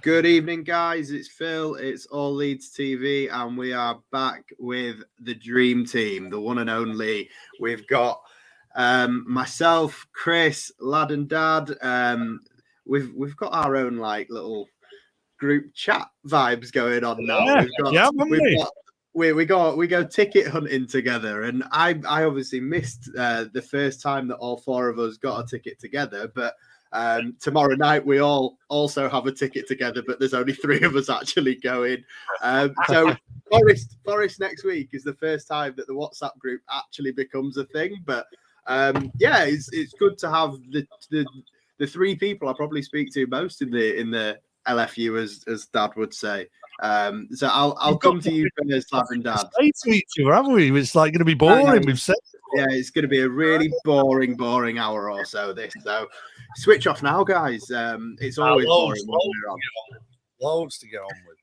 Good evening, guys. It's Phil. It's All Leeds TV, and we are back with the dream team, the one and only. We've got myself, Chris, Lad and Dad. We've got our own like little group chat vibes going on now. We go ticket hunting together, and I obviously missed the first time that all four of us got a ticket together, but. Tomorrow night we all also have a ticket together, but there's only three of us actually going. So Forest next week is the first time that the WhatsApp group actually becomes a thing. But yeah, it's good to have the three people I probably speak to most in the LFU, as Dad would say. So I'll come to you first, Lad and Dad. Say to each other, haven't we? It's like going to be boring. We've said. Yeah, it's going to be a really boring hour or so. So switch off now, guys. It's always boring. Loads to get on with.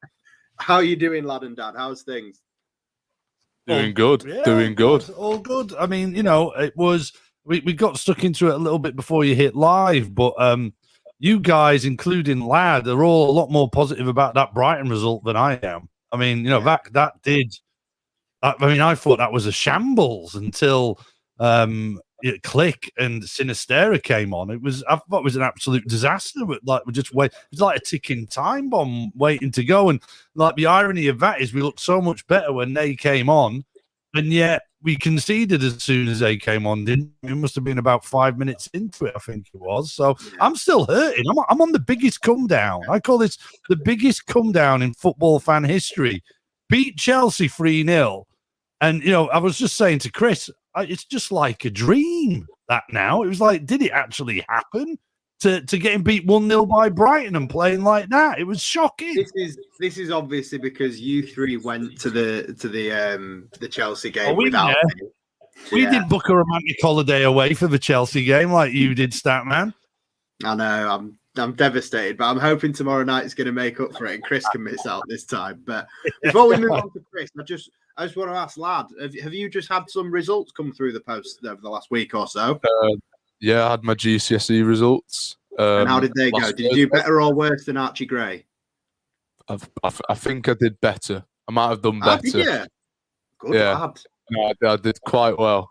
How are you doing, Lad and Dad? How's things? Doing good. Yeah, Doing good. All good. I mean, it was we got stuck into it a little bit before you hit live, but you guys, including Lad, are all a lot more positive about that Brighton result than I am. I mean, that did. I mean, I thought that was a shambles until Click and Sinistera came on. I thought it was an absolute disaster. But it's like a ticking time bomb waiting to go. And like the irony of that is, we looked so much better when they came on, and yet we conceded as soon as they came on. Didn't we? It must have been about 5 minutes into it, I think it was. So I'm still hurting. I'm on the biggest come down. I call this the biggest come down in football fan history. Beat Chelsea 3-0. And, I was just saying to Chris, it's just like a dream that now. It was like, did it actually happen to getting beat 1-0 by Brighton and playing like that? It was shocking. This is obviously because you three went to the Chelsea game without me. We did book a romantic holiday away for the Chelsea game like you did, Statman. I know, I'm devastated, but I'm hoping tomorrow night is going to make up for it and Chris can miss out this time. But before we move on to Chris, I just want to ask, Lad, have you just had some results come through the post over the last week or so? Yeah, I had my GCSE results. And how did they go? Did you do better or worse than Archie Gray? I think I did better. I might have done better. Yeah. Good lad. No, I did quite well.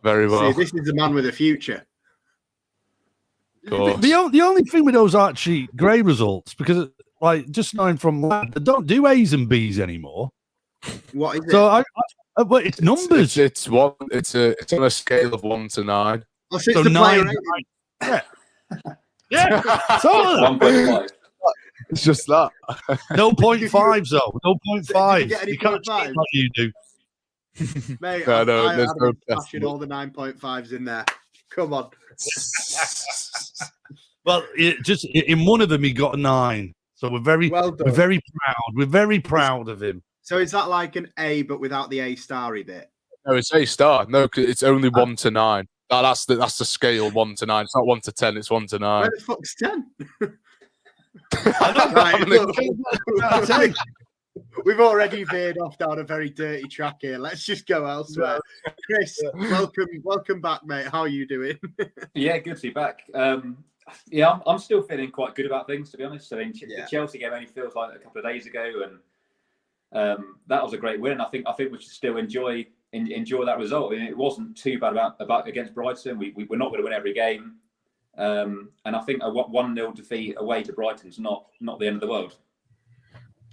Very well. See, this is a man with a future. The only thing with those Archie Gray results, because just knowing from Lad, they don't do A's and B's anymore. What is it? So but it's numbers. It's on a scale of 1 to 9. Oh, so it's the 9. Yeah. So 1.5. It's just that. No 0.5s though. No 0.5. You can't cheat like you do. Mate, I had all the 9.5s in there. Come on. Well, just in one of them, he got a 9. So we're very proud. We're very proud of him. So is that like an A, but without the A starry bit? No, it's A star. No, it's only 1 to 9. That's the scale 1 to 9. It's not 1 to 10. It's 1 to 9. Where the fuck's 10? Right, we've already veered off down a very dirty track here. Let's just go elsewhere. Chris, welcome back, mate. How are you doing? Yeah, good to be back. Yeah, I'm still feeling quite good about things, to be honest. I mean, the Chelsea game only feels like a couple of days ago, and that was a great win. I think we should still enjoy that result. I mean, it wasn't too bad about against Brighton. We're not going to win every game, and I think a 1-0 defeat away to Brighton's not the end of the world.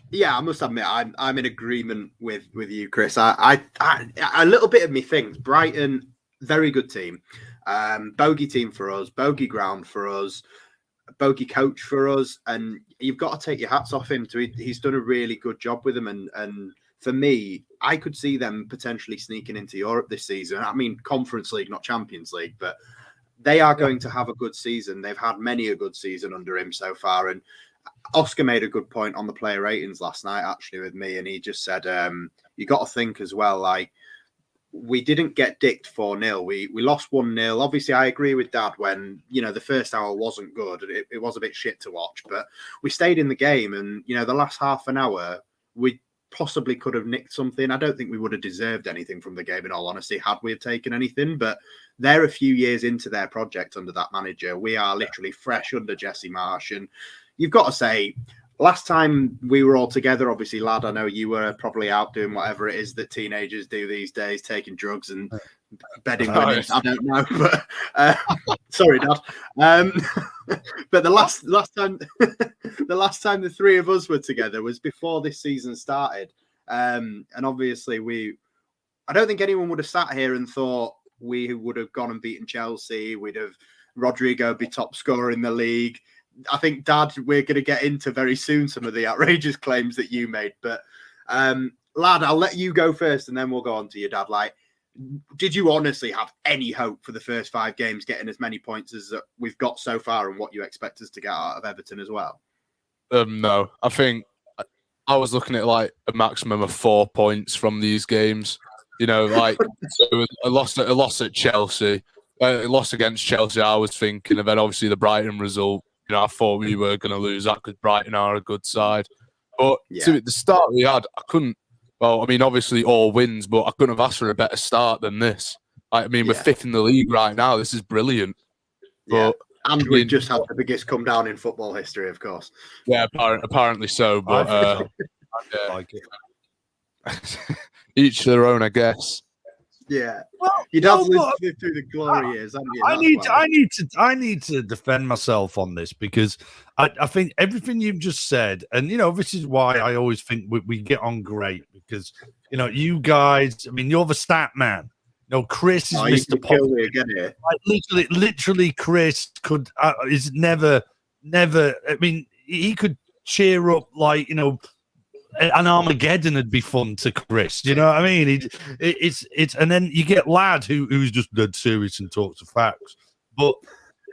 Yeah, I must admit, I'm in agreement with you, Chris. I a little bit of me thinks Brighton, very good team, bogey team for us, bogey ground for us, bogey coach for us, and you've got to take your hats off him. He's done a really good job with them, and for me, I could see them potentially sneaking into Europe this season. I mean, Conference League, not Champions League, but they are going to have a good season. They've had many a good season under him so far, and Oscar made a good point on the player ratings last night, actually, with me, and he just said, you got to think as well, like, we didn't get dicked 4-0. We lost 1-0. Obviously, I agree with Dad when, the first hour wasn't good. It was a bit shit to watch, but we stayed in the game, and, the last half an hour, we possibly could have nicked something. I don't think we would have deserved anything from the game, in all honesty, had we have taken anything, but they're a few years into their project under that manager. We are literally fresh under Jesse Marsh, and you've got to say, last time we were all together, obviously, lad, I know you were probably out doing whatever it is that teenagers do these days, taking drugs and bedding women. I don't know, but sorry, Dad. But the last time, the last time the three of us were together was before this season started, and obviously I don't think anyone would have sat here and thought we would have gone and beaten Chelsea. We'd have Rodrigo be top scorer in the league. I think, Dad, we're going to get into very soon some of the outrageous claims that you made. But, lad, I'll let you go first and then we'll go on to your dad. Like, did you honestly have any hope for the first 5 games getting as many points as we've got so far and what you expect us to get out of Everton as well? No, I think I was looking at like a maximum of 4 points from these games. You know, like so it was a loss at Chelsea, a loss against Chelsea. I was thinking, and then obviously the Brighton result. You know, I thought we were going to lose that because Brighton are a good side. But to the start we had, I couldn't. Well, I mean, obviously all wins, but I couldn't have asked for a better start than this. I mean, we're 5th in the league right now. This is brilliant. But and we've just had the biggest come down in football history, of course. Yeah, apparently so. But I like it. Each their own, I guess. Yeah, well, you'd have lived through the glory years. I need to defend myself on this because I think everything you've just said, and you know, this is why I always think we get on great because you know, you guys. I mean, you're the stat man. You know, Chris is Mr. Kill me again here. Like, literally, Chris is never. I mean, he could cheer up like you know. An Armageddon would be fun to Chris. Do you know what I mean? It's and then you get Lad who's just dead serious and talks of facts. But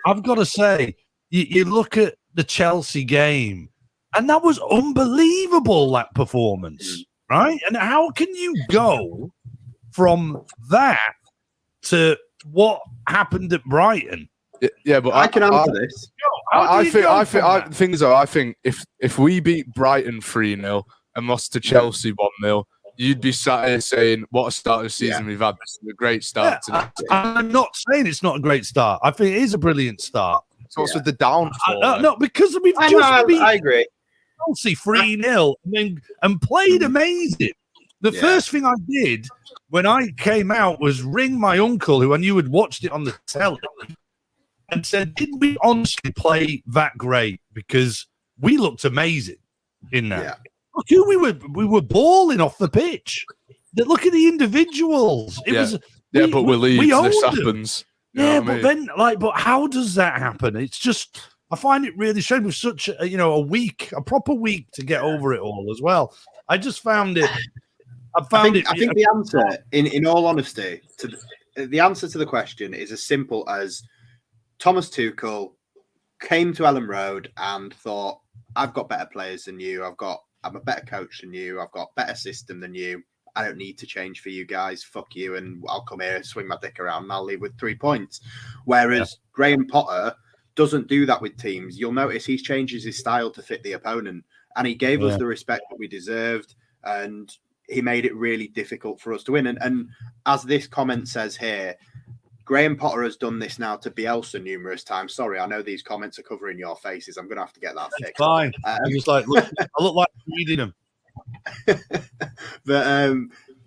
I've got to say, you look at the Chelsea game, and that was unbelievable, that performance, right? And how can you go from that to what happened at Brighton? Yeah, but I can answer this. I think if we beat Brighton 3-0 and lost to Chelsea 1-0, you'd be sat here saying, what a start of the season we've had. This is a great start. I'm not saying it's not a great start. I think it is a brilliant start. It's also the downfall. No, because we've just beat I agree. Chelsea 3-0 and played amazing. The first thing I did when I came out was ring my uncle, who I knew had watched it on the telly, and said, did we honestly play that great? Because we looked amazing in that. Yeah. Look who we were balling off the pitch. Look at the individuals. It was but we're Leeds. This happens. Yeah, but then but how does that happen? It's just I find it really strange with such a proper week to get over it all as well. I just found it. I think the answer, in all honesty, the answer to the question is as simple as Thomas Tuchel came to Ellen Road and thought, I've got better players than you. I'm a better coach than you. I've got a better system than you. I don't need to change for you guys. Fuck you. And I'll come here, swing my dick around, and I'll leave with 3 points. Whereas Graham Potter doesn't do that with teams. You'll notice he changes his style to fit the opponent. And he gave us the respect that we deserved. And he made it really difficult for us to win. And as this comment says here, Graham Potter has done this now to Bielsa numerous times. Sorry, I know these comments are covering your faces. I'm going to have to get that fixed. Fine. I'm just like, look, I look like I'm reading them. But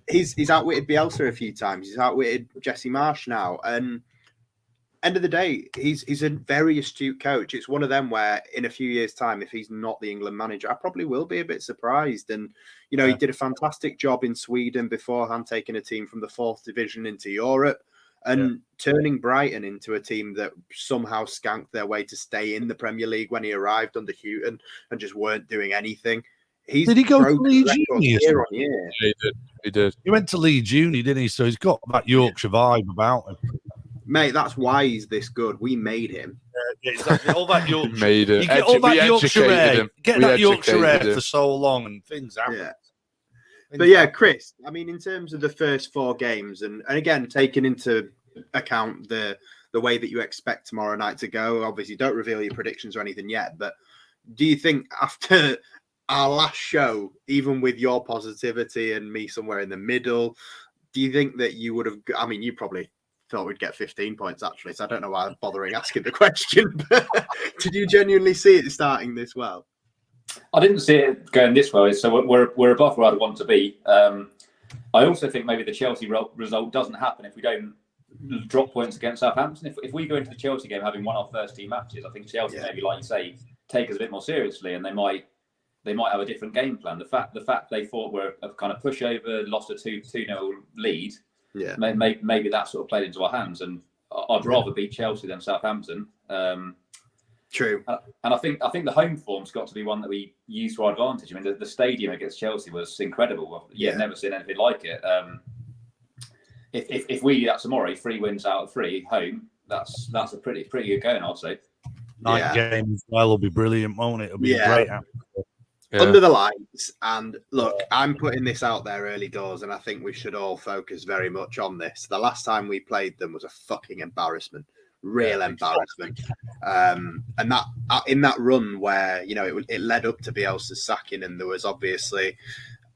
he's outwitted Bielsa a few times. He's outwitted Jesse Marsch now. And end of the day, he's a very astute coach. It's one of them where in a few years' time, if he's not the England manager, I probably will be a bit surprised. And, you know, he did a fantastic job in Sweden beforehand, taking a team from the 4th division into Europe. And turning Brighton into a team that somehow skanked their way to stay in the Premier League when he arrived under Houghton and just weren't doing anything. Did he go to Leeds Uni? Year on year. Yeah, he did. He went to Leeds Uni, didn't he? So he's got that Yorkshire vibe about him. Mate, that's why he's this good. We made him. Yeah, exactly. All that Yorkshire. Made it. You get all that Yorkshire air. Get that Yorkshire air for so long and things happen. Yeah. But yeah, Chris, I mean, in terms of the first 4 games, and again, taking into account the way that you expect tomorrow night to go, obviously don't reveal your predictions or anything yet, but do you think after our last show, even with your positivity and me somewhere in the middle, do you think that you would have, I mean, you probably thought we'd get 15 points actually, so I don't know why I'm bothering asking the question, but did you genuinely see it starting this well? I didn't see it going this way, so we're above where I'd want to be. I also think maybe the Chelsea result doesn't happen if we don't drop points against Southampton. If we go into the Chelsea game having won our first 2 matches, I think Chelsea maybe, like you say, take us a bit more seriously, and they might have a different game plan. The fact they thought we're a kind of pushover, lost a 2-0 lead, maybe that sort of played into our hands. And I'd rather beat Chelsea than Southampton. True. And I think the home form's got to be one that we use to our advantage. I mean, the stadium against Chelsea was incredible. I've never seen anything like it. If we do that tomorrow, 3 wins out of 3 home, that's a pretty good going, I'd say. Night game as well will be brilliant, won't it? It'll be a great atmosphere. Under the lights. And look, I'm putting this out there early doors, and I think we should all focus very much on this. The last time we played them was a fucking embarrassment. Real embarrassment. And that in that run where, you know, it led up to Bielsa's sacking, and there was obviously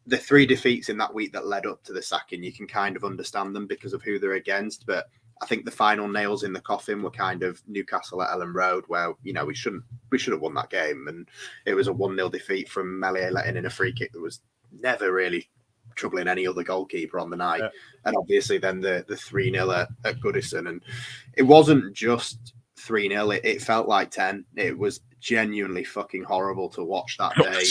the 3 defeats in that week that led up to the sacking. You can kind of understand them because of who they're against, but I think the final nails in the coffin were kind of Newcastle at Ellen Road, where, you know, we should have won that game, and it was a 1-0 defeat from Meslier letting in a free kick that was never really troubling any other goalkeeper on the night. And obviously then the 3-0 at Goodison, and it wasn't just 3-0, it felt like 10. It was genuinely fucking horrible to watch that day.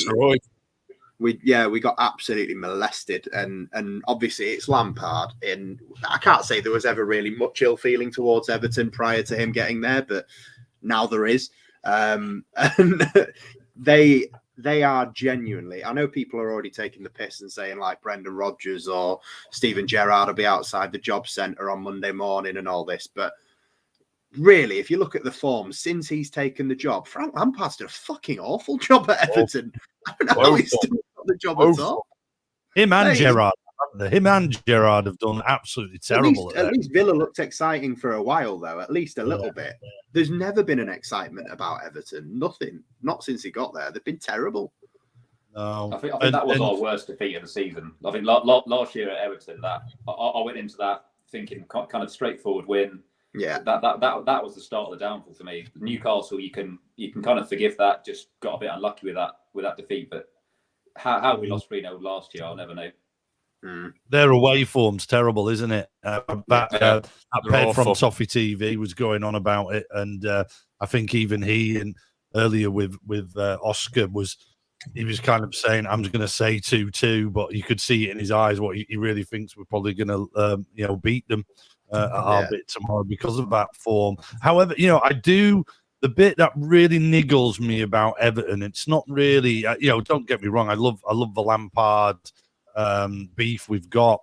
We got absolutely molested, and obviously it's Lampard, and I can't say there was ever really much ill feeling towards Everton prior to him getting there, but now there is. And they are genuinely, I know people are already taking the piss and saying like Brendan Rodgers or Steven Gerrard will be outside the job centre on Monday morning and all this, but really, if you look at the form since he's taken the job, Frank Lampard's done a fucking awful job at Everton. I don't know how he's still got the job at all. Him and Gerrard have done absolutely terrible. At least Villa looked exciting for a while, though, at least a little bit. There's never been an excitement about Everton. Nothing. Not since he got there. They've been terrible. No. I think that was our worst defeat of the season. I think last year at Everton, that I went into that thinking kind of straightforward win. Yeah, that was the start of the downfall for me. Newcastle, you can kind of forgive that. Just got a bit unlucky with that defeat. But how we lost 3-0 last year, I'll never know. Their away form's terrible, isn't it? That Ped from Toffee TV was going on about it, and I think even he and earlier with Oscar was kind of saying, "I'm just going to say 2-2," but you could see it in his eyes what he really thinks we're probably going to beat them at our bit tomorrow because of that form. However, the bit that really niggles me about Everton, it's not really, don't get me wrong, I love the Lampard beef we've got,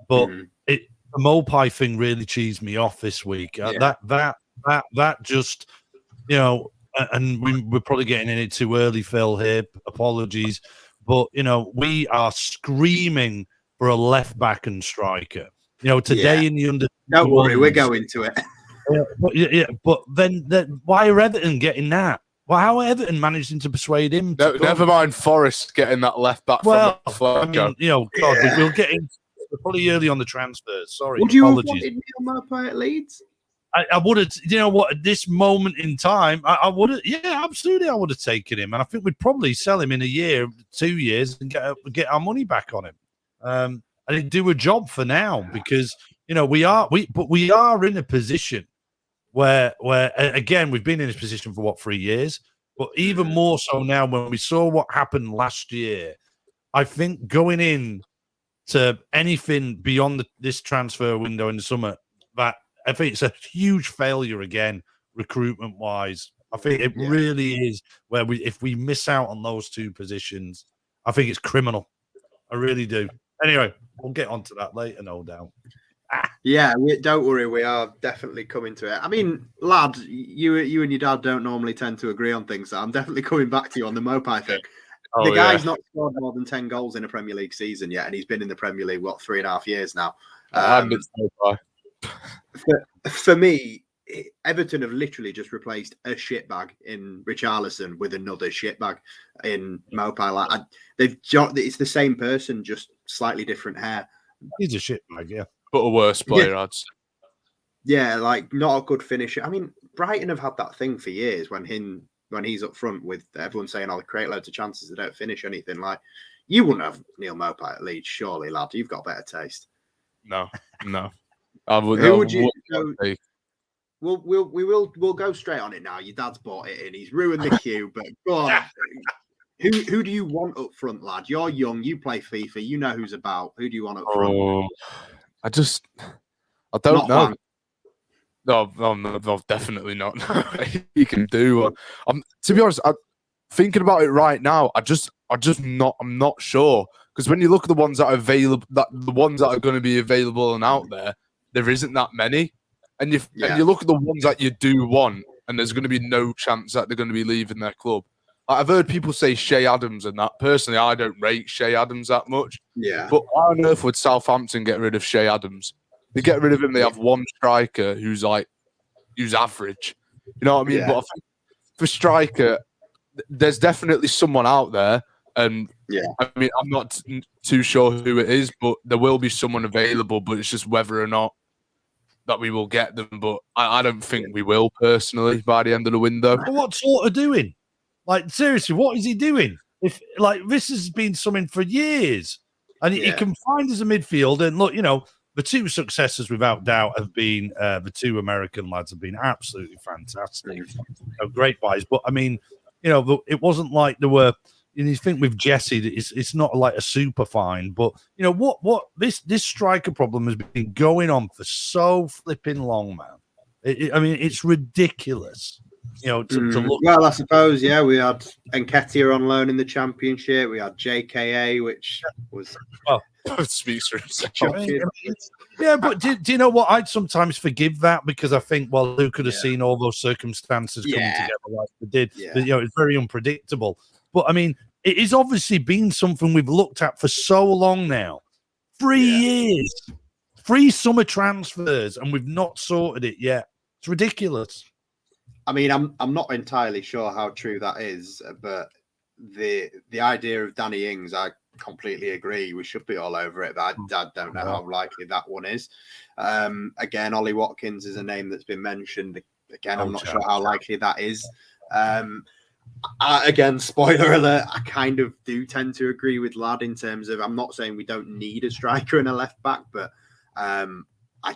but the Mopai thing really cheesed me off this week. That just, and we're probably getting in it too early, Phil, here, apologies, but we are screaming for a left back and striker. Today in the under. Don't worry, we're going to it. But then why are Everton getting that? Well, how are Everton managing to persuade him? Never mind Forrest getting that left back from God, we'll get into it probably early on the transfers. Sorry, would you apologies. have wanted Mopai at Leeds? I would have, at this moment in time, I would have, absolutely, I would have taken him. And I think we'd probably sell him in a year, 2 years, and get our money back on him. And he'd do a job for now because, we are in a position where again, we've been in this position for 3 years, but even more so now when we saw what happened last year, I think going in to anything beyond this transfer window in the summer, that I think it's a huge failure again, recruitment wise. I think it really is where if we miss out on those 2 positions, I think it's criminal. I really do. Anyway, we'll get onto that later, no doubt. Yeah, don't worry, we are definitely coming to it. I mean, lad, you and your dad don't normally tend to agree on things, so I'm definitely coming back to you on the Mopai thing. The guy's not scored more than 10 goals in a Premier League season yet, and he's been in the Premier League, 3.5 years now. For me, Everton have literally just replaced a shitbag in Richarlison with another shitbag in Mopai. It's the same person, just slightly different hair. He's a shitbag, yeah. But a worse player, I'd say. Yeah, like not a good finisher. I mean, Brighton have had that thing for years when when he's up front with everyone saying, "Oh, they create loads of chances, they don't finish anything." Like, you wouldn't have Neil Maupay at Leeds, surely, lad. You've got better taste. No. Who would you? We'll go straight on it now. Your dad's bought it in. He's ruined the queue, but go on. Who do you want up front, lad? You're young. You play FIFA. You know who's about. Who do you want up front? I don't know. No, definitely not. You can do. To be honest, thinking about it right now, I'm not sure, because when you look at the ones that are available, the ones that are going to be available and out there isn't that many. And you look at the ones that you do want, and there's going to be no chance that they're going to be leaving their club. I've heard people say Che Adams and that. Personally, I don't rate Che Adams that much. Yeah. But why on earth would Southampton get rid of Che Adams? They get rid of him, they have one striker who's average. You know what I mean? Yeah. But I think for striker, there's definitely someone out there. And I mean, I'm not too sure who it is, but there will be someone available. But it's just whether or not that we will get them. But I don't think we will, personally, by the end of the window. But what sort of doing? Like, seriously, what is he doing? If this has been something for years, and he can find as a midfield. And look, the two successors, without doubt, have been the two American lads have been absolutely fantastic, great buys. But I mean, it wasn't like there were. You think with Jesse, it's not like a super fine, but what this striker problem has been going on for so flipping long, man. I mean, it's ridiculous. To look. Well, I suppose, we had Nketiah on loan in the Championship. We had 𝐃𝐄𝐃, which was speaks for itself. Yeah, but do you know what? I'd sometimes forgive that, because I think, well, who could have seen all those circumstances coming together like they did? Yeah. But, it's very unpredictable. But I mean, it has obviously been something we've looked at for so long now. 3 years, 3 summer transfers, and we've not sorted it yet. It's ridiculous. I mean, I'm not entirely sure how true that is, but the idea of Danny Ings, I completely agree. We should be all over it, but I don't know how likely that one is. Again, Ollie Watkins is a name that's been mentioned. Again, I'm not sure how likely that is. Again, spoiler alert, I kind of do tend to agree with Lad in terms of, I'm not saying we don't need a striker and a left back, but I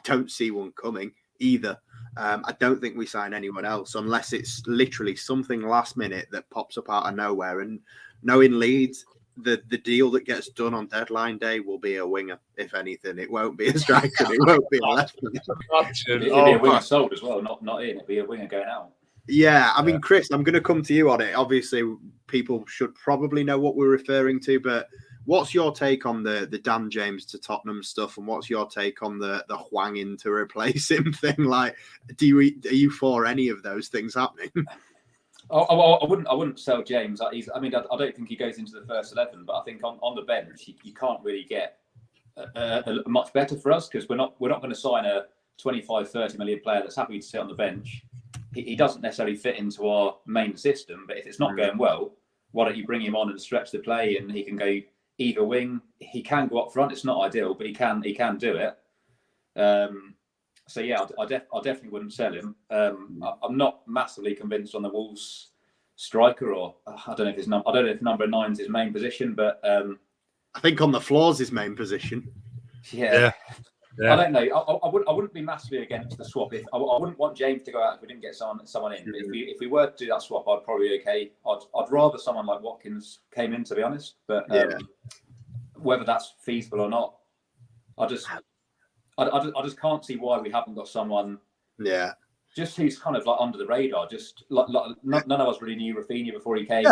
don't see one coming either. I don't think we sign anyone else unless it's literally something last minute that pops up out of nowhere. And knowing Leeds, the deal that gets done on deadline day will be a winger, if anything. It won't be a striker. It won't be a left winger. It'll be a winger sold as well, not in. It'll be a winger going out. Yeah, I mean, Chris, I'm going to come to you on it. Obviously, people should probably know what we're referring to, but what's your take on the Dan James to Tottenham stuff, and what's your take on the Hwang in to replace him thing? Like, are you for any of those things happening? I wouldn't sell James. I don't think he goes into the first 11, but I think on the bench you can't really get a much better for us, because we're not going to sign a 25-30 million player that's happy to sit on the bench. He doesn't necessarily fit into our main system, but if it's not going well, why don't you bring him on and stretch the play, and he can go either wing. He can go up front. It's not ideal, but he can do it. So yeah, I definitely wouldn't sell him. I'm not massively convinced on the Wolves striker, or I don't know if number 9 is his main position, but I think on the floor's his main position. Yeah. I don't know. I wouldn't be massively against the swap. I wouldn't want James to go out if we didn't get someone in. But if we were to do that swap, I'd probably be okay. I'd rather someone like Watkins came in, to be honest. But whether that's feasible or not, I just can't see why we haven't got someone. Yeah. Just who's kind of like under the radar. Just like none of us really knew Rafinha before he came.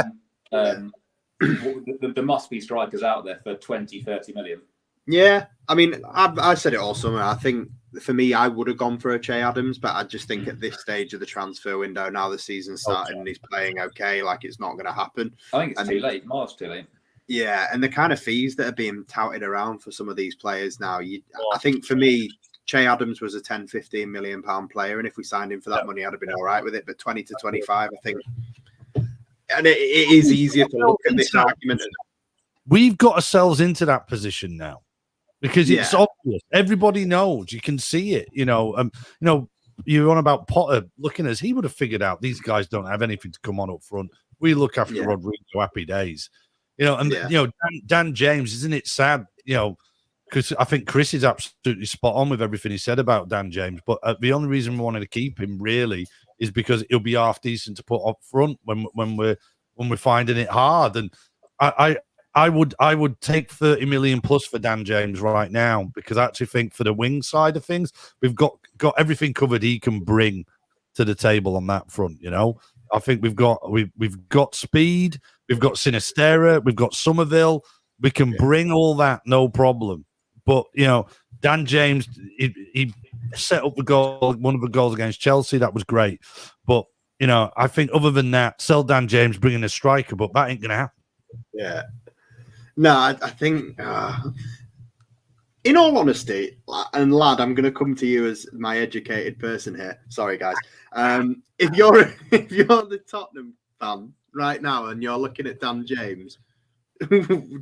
There must be strikers out there for 20-30 million. Yeah, I mean, I said it all summer. I think for me, I would have gone for a Che Adams, but I just think at this stage of the transfer window, now the season's starting and he's playing okay, like it's not going to happen. I think it's too late. Miles too late. Yeah, and the kind of fees that are being touted around for some of these players now, I think for me, Che Adams was a 10-15 million pound player, and if we signed him for that money, I'd have been all right with it. But 20 to 25, I think, and it is easier to look at this argument. We've got ourselves into that position now. Because it's obvious, everybody knows. You can see it. you're on about Potter looking at us, he would have figured out these guys don't have anything to come on up front. We look after Rodrigo, happy days. And Dan James, isn't it sad? Because I think Chris is absolutely spot on with everything he said about Dan James. But the only reason we wanted to keep him really is because he'll be half decent to put up front when we're finding it hard. And I would take 30 million plus for Dan James right now, because I actually think for the wing side of things, we've got everything covered he can bring to the table on that front. I think we've got speed, we've got Sinistera, we've got Somerville. We can bring all that, no problem. But Dan James, he set up one of the goals against Chelsea. That was great. But I think other than that, sell Dan James, bringing a striker, but that ain't gonna happen. Yeah. No, I think, in all honesty, and lad, I'm going to come to you as my educated person here. Sorry, guys. If you're the Tottenham fan right now and you're looking at Dan James,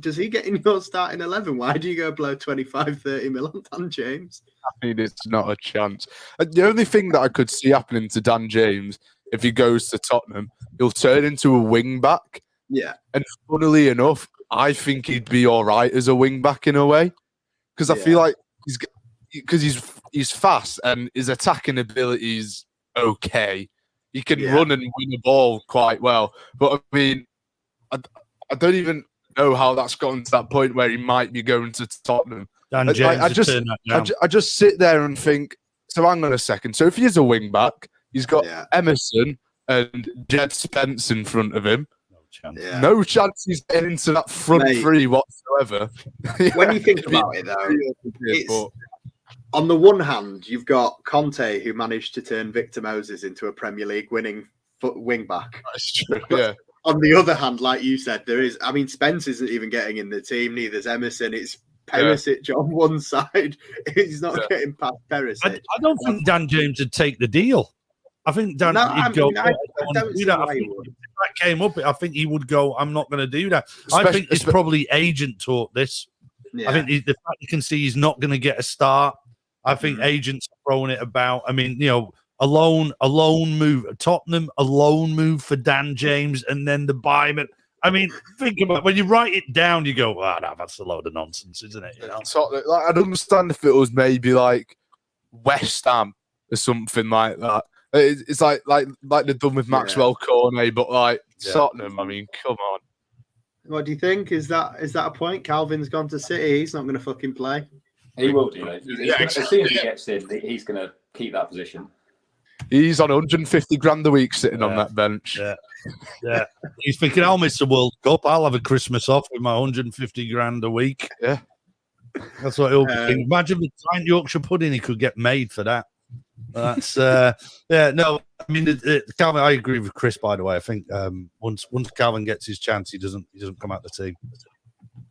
does he get in your starting 11? Why do you go below 25, 30 mil on Dan James? I mean, it's not a chance. The only thing that I could see happening to Dan James, if he goes to Tottenham, he'll turn into a wing back. Yeah. And funnily enough, I think he'd be all right as a wing back in a way, because I feel like he's fast and his attacking ability is okay. He can run and win the ball quite well. But I mean, I don't even know how that's gotten to that point where he might be going to Tottenham. Dan James, I just sit there and think, so hang on a second. So if he is a wing back, he's got Emerson and Jed Spence in front of him. Yeah. No chance he's getting into that front three whatsoever. When you think about it, though, on the one hand, you've got Conte, who managed to turn Victor Moses into a Premier League winning wing back. That's true. Yeah. On the other hand, like you said, Spence isn't even getting in the team. Neither's Emerson. It's Perisic on one side. He's not getting past Perisic. I don't think Dan James would take the deal. I think Dan would go. I don't do that. I think if that came up, I think he would go, I'm not going to do that. I think it's probably agent taught this. Yeah. I think the fact you can see he's not going to get a start. I think agents are throwing it about. I mean, a loan move, Tottenham, a loan move for Dan James, and then the buyman. I mean, think about it. When you write it down, you go, "Wow, that's a load of nonsense, isn't it?" I'd understand if it was maybe like West Ham or something like that. It's like they've done with Maxwell Cornet, but like Tottenham. I mean, come on. What do you think? Is that a point? Calvin's gone to City. He's not going to fucking play. He will do. As soon as he gets in, he's going to keep that position. He's on 150 grand a week sitting on that bench. Yeah. He's thinking, I'll miss the World Cup. I'll have a Christmas off with my 150 grand a week. Yeah. That's what he'll be thinking. Imagine the giant Yorkshire pudding he could get made for that. That's no. I mean, Calvin. I agree with Chris. By the way, I think once Calvin gets his chance, he doesn't come out the team.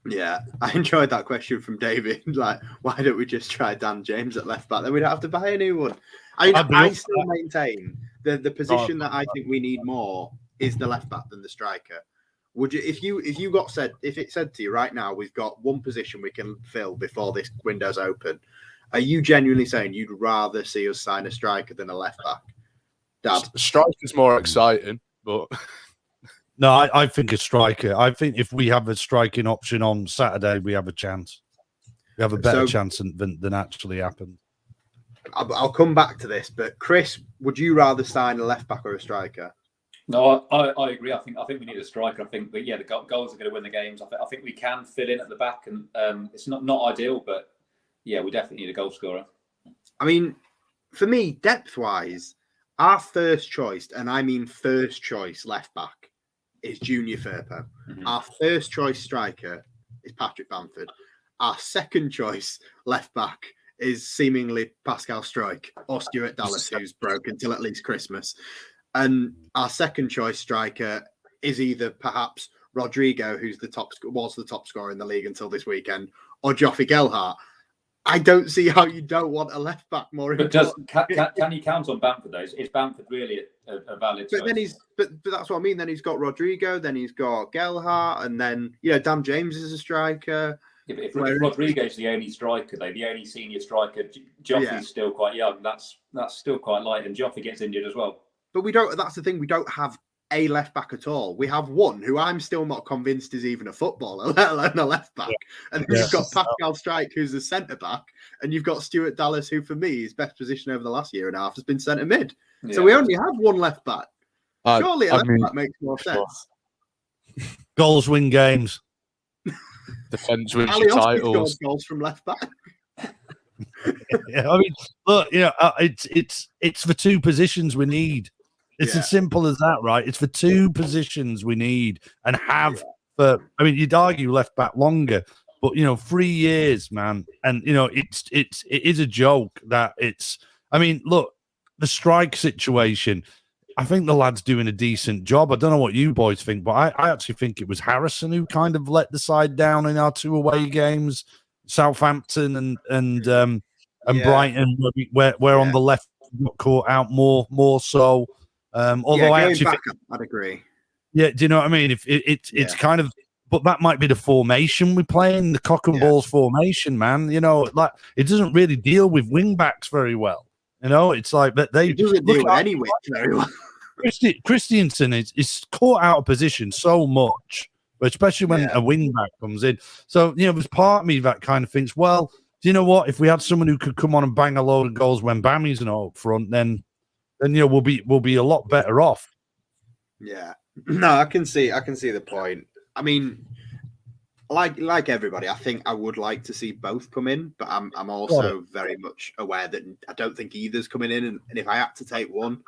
Yeah, I enjoyed that question from David. Like, why don't we just try Dan James at left back? Then we don't have to buy a new one. I still maintain the position that I think we need more is the left back than the striker. Would you, if it said to you right now, we've got one position we can fill before this window's open? Are you genuinely saying you'd rather see us sign a striker than a left back? Dad? Striker's more exciting, but no, I think a striker. I think if we have a striking option on Saturday, we have a chance. We have a better chance than actually happened. I'll come back to this, but Chris, would you rather sign a left back or a striker? No, I agree. I think we need a striker. I think that the goals are going to win the games. I think we can fill in at the back, and it's not ideal, but yeah, we definitely need a goal scorer. I mean, for me, depth-wise, our first choice, and I mean first choice left back, is Junior Firpo. Mm-hmm. Our first choice striker is Patrick Bamford. Our second choice left back is seemingly Pascal Struijk or Stuart Dallas, who's broke until at least Christmas. And our second choice striker is either perhaps Rodrigo, who's was the top scorer in the league until this weekend, or Joffrey Gelhardt. I don't see how you don't want a left back more. But can you count on Bamford though? Is Bamford really a valid choice? But then but that's what I mean. Then he's got Rodrigo, then he's got Gelhardt, and then Dan James is a striker. If Rodrigo's the only striker, though, the only senior striker, Joffrey's still quite young. That's still quite light, and Joffrey gets injured as well. But we don't. That's the thing. We don't have a left back at all. We have one who I'm still not convinced is even a footballer, let alone a left back. And then you've got Pascal Strike, who's a centre back, and you've got Stuart Dallas, who for me his best position over the last year and a half has been centre mid. Yeah. So we only have one left back. Surely a left back makes more sense. Goals win games. Defense wins titles. Goals from left back. Yeah, I mean, look, it's for two positions we need. It's as simple as that, right? It's for two positions we need and have for. I mean, you'd argue left back longer, but 3 years, man, and it is a joke that it's. I mean, look, the strike situation. I think the lad's doing a decent job. I don't know what you boys think, but I actually think it was Harrison who kind of let the side down in our 2 away games, Southampton and Brighton, where on the left got caught out more so. Although I actually think, I'd agree. Yeah, do you know what I mean? If it's kind of, but that might be the formation we play in, the cock and balls formation, man. Like it doesn't really deal with wing backs very well. It's like, but they doesn't deal with anyway very well. Christiansen is caught out of position so much, especially when a wing back comes in. So there's part of me that kind of thinks, well, do you know what? If we had someone who could come on and bang a load of goals when Bammy's not up front, then we'll be a lot better off. Yeah, no, I can see the point. I mean, like everybody, I think I would like to see both come in, but I'm also very much aware that I don't think either's coming in, and if I had to take one,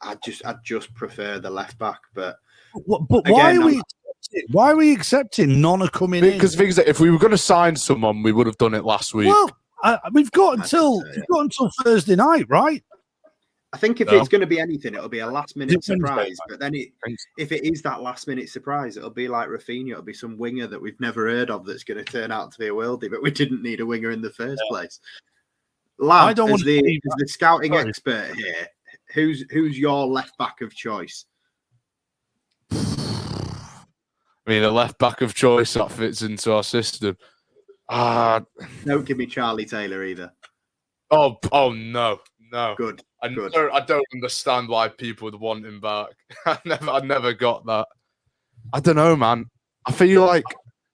I'd just prefer the left back. But why are we accepting none are coming in? Because things that if we were going to sign someone, we would have done it last week. Well, we've got until Thursday night, right? I think if it's going to be anything, it'll be a last-minute surprise. But then if it is that last-minute surprise, it'll be like Rafinha. It'll be some winger that we've never heard of that's going to turn out to be a worldie, but we didn't need a winger in the first place. Lad, as the scouting expert here, who's your left-back of choice? I mean, a left-back of choice that fits into our system. Don't give me Charlie Taylor either. Oh no. Good. I don't understand why people would want him back. I never got that. I don't know, man. I feel like,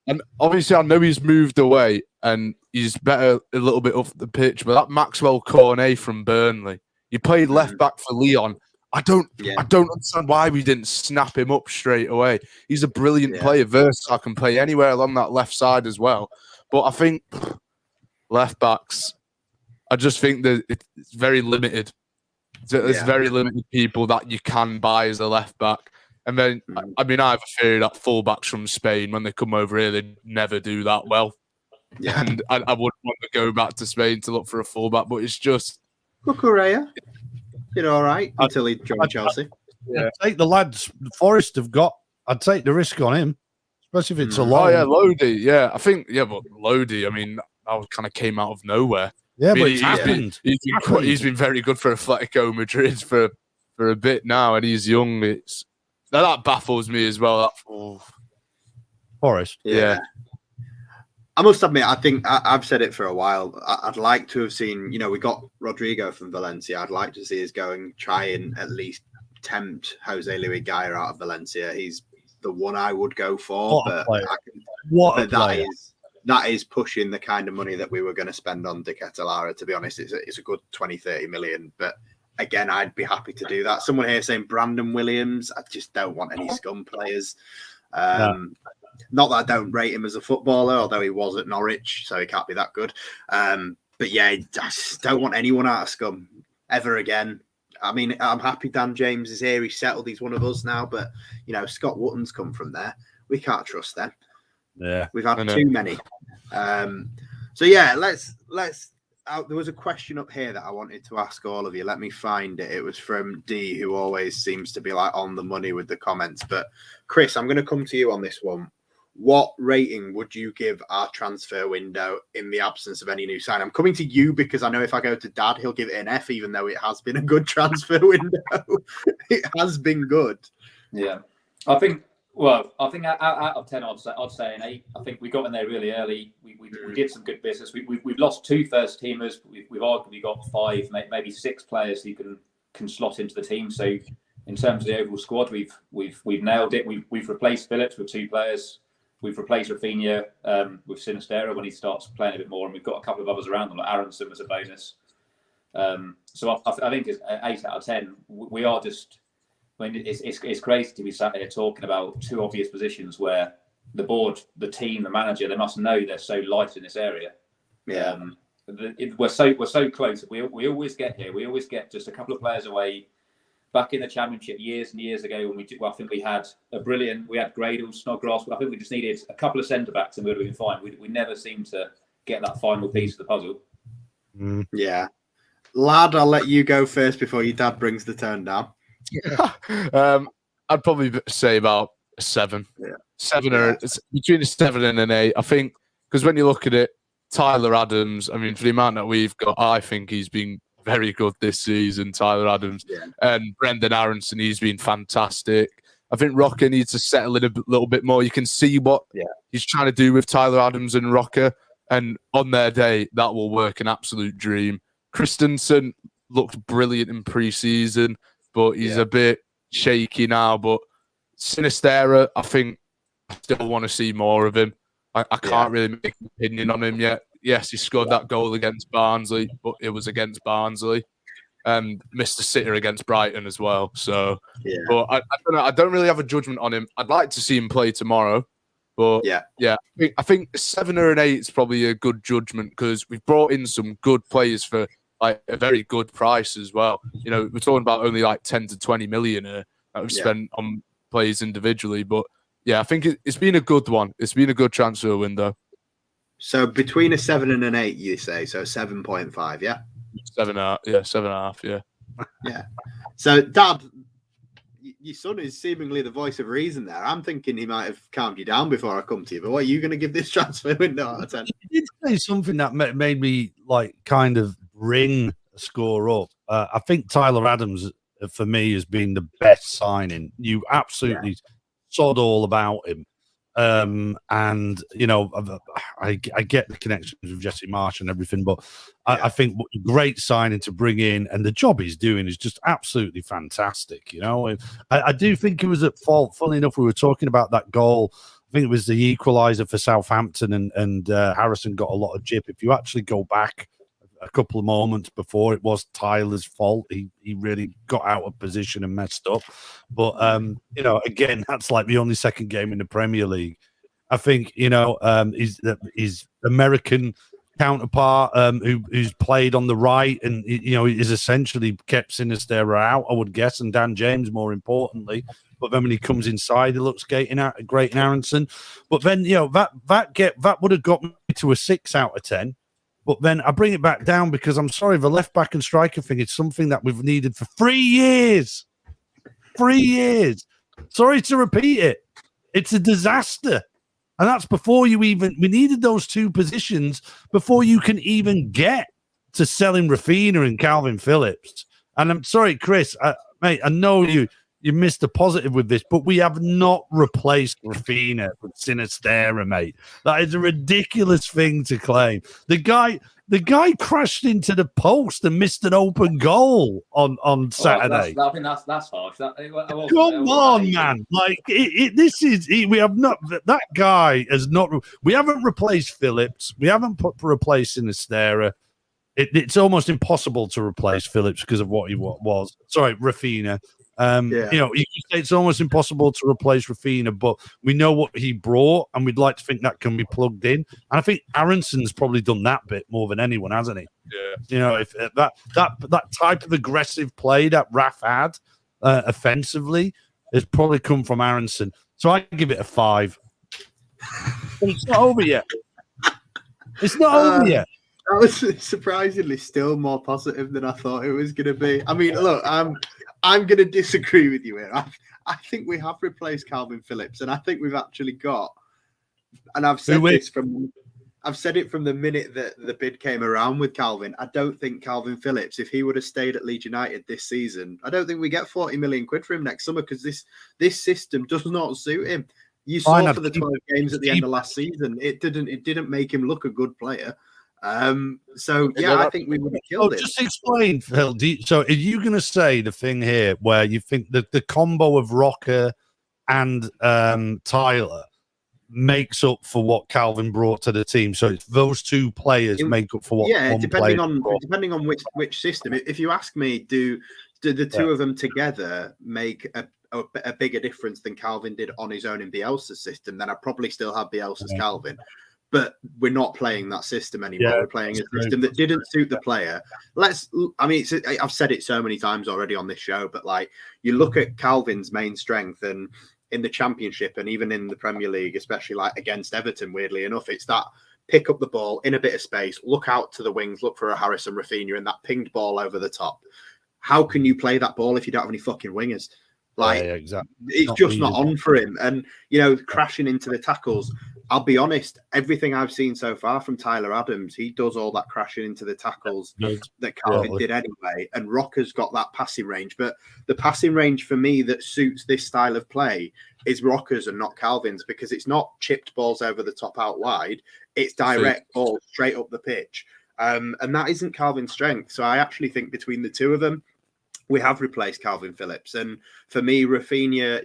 and obviously I know he's moved away and he's better a little bit off the pitch, but that Maxwell Cornet from Burnley, he played left back for Leon. I don't understand why we didn't snap him up straight away. He's a brilliant player, versatile, can play anywhere along that left side as well. But I think left backs, I just think that it's very limited. There's very limited people that you can buy as a left back. And then, I mean, I have a theory that fullbacks from Spain, when they come over here, they never do that well. Yeah. And I wouldn't want to go back to Spain to look for a fullback, but it's just... Cucurella did all right until he joined Chelsea. I'd take the lads Forest have got. I'd take the risk on him, especially if it's a loan. Oh, yeah, Lodi. Yeah, I think, but Lodi, I mean, that kind of came out of nowhere. Yeah, but it's happened. He's been very good for Atletico Madrid for a bit now, and he's young. That baffles me as well. Forest. Yeah. I must admit, I think I've said it for a while. I'd like to have seen, we got Rodrigo from Valencia. I'd like to see us go and try and at least tempt Jose Luis Gaya out of Valencia. He's the one I would go for. That is pushing the kind of money that we were going to spend on De Ketelaere, to be honest. It's a good 20-30 million. But again, I'd be happy to do that. Someone here saying Brandon Williams. I just don't want any scum players. Not that I don't rate him as a footballer, although he was at Norwich, so he can't be that good. But yeah, I just don't want anyone out of scum ever again. I mean, I'm happy Dan James is here. He's settled. He's one of us now. But, Scott Wotton's come from there. We can't trust them. Yeah, we've had too many. So yeah, let's. There was a question up here that I wanted to ask all of you. Let me find it. It was from D, who always seems to be like on the money with the comments. But Chris, I'm going to come to you on this one. What rating would you give our transfer window in the absence of any new sign? I'm coming to you because I know if I go to Dad, he'll give it an F, even though it has been a good transfer window. It has been good. Yeah, I think out of 10, I'd say an 8. I think we got in there really early. we did some good business. We've lost 2 first teamers. We've arguably got 5, maybe 6 players who can slot into the team. So in terms of the overall squad, we've nailed it. We've replaced Phillips with 2 players. We've replaced Raphinha with Sinisterra when he starts playing a bit more, and we've got a couple of others around them, like Aronson as a bonus. So I think it's 8 out of 10. We are just. I mean, it's crazy to be sat here talking about 2 obvious positions where the board, the team, the manager, they must know they're so light in this area. Yeah, we're so close. We always get here. We always get just a couple of players away. Back in the Championship years and years ago, when I think we had we had Gradle, Snodgrass, but I think we just needed a couple of centre backs and we would have been fine. We never seemed to get that final piece of the puzzle. Yeah, lad, I'll let you go first before your dad brings the tone down. I'd probably say about a 7. Yeah. 7 or between a 7 and an 8. I think because when you look at it, Tyler Adams. I mean, for the amount that we've got, I think he's been very good this season. Tyler Adams and Brendan Aronson, he's been fantastic. I think Rocker needs to settle in a little bit more. You can see what he's trying to do with Tyler Adams and Rocker, and on their day, that will work an absolute dream. Christensen looked brilliant in pre-season, but he's a bit shaky now. But Sinisterra, I think I still want to see more of him. I can't really make an opinion on him yet. Yes, he scored that goal against Barnsley, but it was against Barnsley. And missed a sitter against Brighton as well. So, but I don't know. I don't really have a judgment on him. I'd like to see him play tomorrow. But I think a 7 or an 8 is probably a good judgment because we've brought in some good players for like a very good price as well. You know, we're talking about only like 10 to 20 million that we've spent on players individually. But yeah, I think it's been a good one. It's been a good transfer window. So between a 7 and an 8, you say? So 7.5, yeah? 7.5, yeah, 7.5, yeah. Yeah. So, Dad, your son is seemingly the voice of reason there. I'm thinking he might have calmed you down before I come to you, but what are you going to give this transfer window out of 10? He did say something that made me like kind of bring a score up. I think Tyler Adams, for me, has been the best signing. You absolutely sod all about him. And you know, I get the connections with Jesse Marsh and everything, but I think what a great signing to bring in, and the job he's doing is just absolutely fantastic. You know, I do think he was at fault. Funny enough, we were talking about that goal. I think it was the equaliser for Southampton, and Harrison got a lot of jip. If you actually go back a couple of moments before, it was Tyler's fault. He really got out of position and messed up. But you know, again, that's like the only second game in the Premier League. I think, you know, his American counterpart who's played on the right and, you know, is essentially kept Sinisterra out, I would guess, and Dan James more importantly. But then when he comes inside, he looks great in Aronson. But then, you know, that would have got me to a 6 out of 10. But then I bring it back down because I'm sorry, the left back and striker thing is something that we've needed for 3 years. 3 years. Sorry to repeat it. It's a disaster. And that's before we needed those 2 positions before you can even get to selling Raphinha and Calvin Phillips. And I'm sorry, Chris, mate, I know you missed a positive with this, but we have not replaced Raphinha with Sinisterra, mate. That is a ridiculous thing to claim. The guy crashed into the post and missed an open goal on Saturday. I think that's harsh. Come on, man! Like we have not. That guy has not. We haven't replaced Phillips. We haven't replaced Sinisterra. It's almost impossible to replace Phillips because of what he was. Sorry, Raphinha. You know, it's almost impossible to replace Raphinha, but we know what he brought, and we'd like to think that can be plugged in. And I think Aronson's probably done that bit more than anyone, hasn't he? Yeah. You know, if that type of aggressive play that Raf had offensively has probably come from Aronson. So I give it a 5. But it's not over yet. It's not over yet. That was surprisingly still more positive than I thought it was going to be. I mean, look, I'm going to disagree with you here. I think we have replaced Calvin Phillips, and I think we've actually got. And I've said it from the minute that the bid came around with Calvin. I don't think Calvin Phillips, if he would have stayed at Leeds United this season, I don't think we get 40 million quid for him next summer because this system does not suit him. You saw for the 12 games at the end of last season, it didn't make him look a good player. So yeah, I think we would have killed him. Just explain, Phil. So are you going to say the thing here where you think that the combo of Rocker and Tyler makes up for what Calvin brought to the team? So it's those two players make up for what? Yeah, depending on which system. If you ask me, do the two of them together make a bigger difference than Calvin did on his own in Bielsa's system? Then I'd probably still have Bielsa's Calvin. But we're not playing that system anymore. We're playing a system that didn't suit the player. I've said it so many times already on this show, but like, you look at Calvin's main strength, and in the Championship and even in the Premier League, especially like against Everton, weirdly enough, it's that pick up the ball in a bit of space, look out to the wings, look for a Harrison Rafinha, and that pinged ball over the top. How can you play that ball if you don't have any fucking wingers? Like, exactly. It's just not on for him. And, crashing into the tackles. I'll be honest, everything I've seen so far from Tyler Adams, he does all that crashing into the tackles that Calvin did anyway. And Rocker's got that passing range. But the passing range for me that suits this style of play is Rocker's and not Calvin's, because it's not chipped balls over the top out wide. It's direct balls straight up the pitch. And that isn't Calvin's strength. So I actually think between the two of them, we have replaced Calvin Phillips. And for me, Rafinha,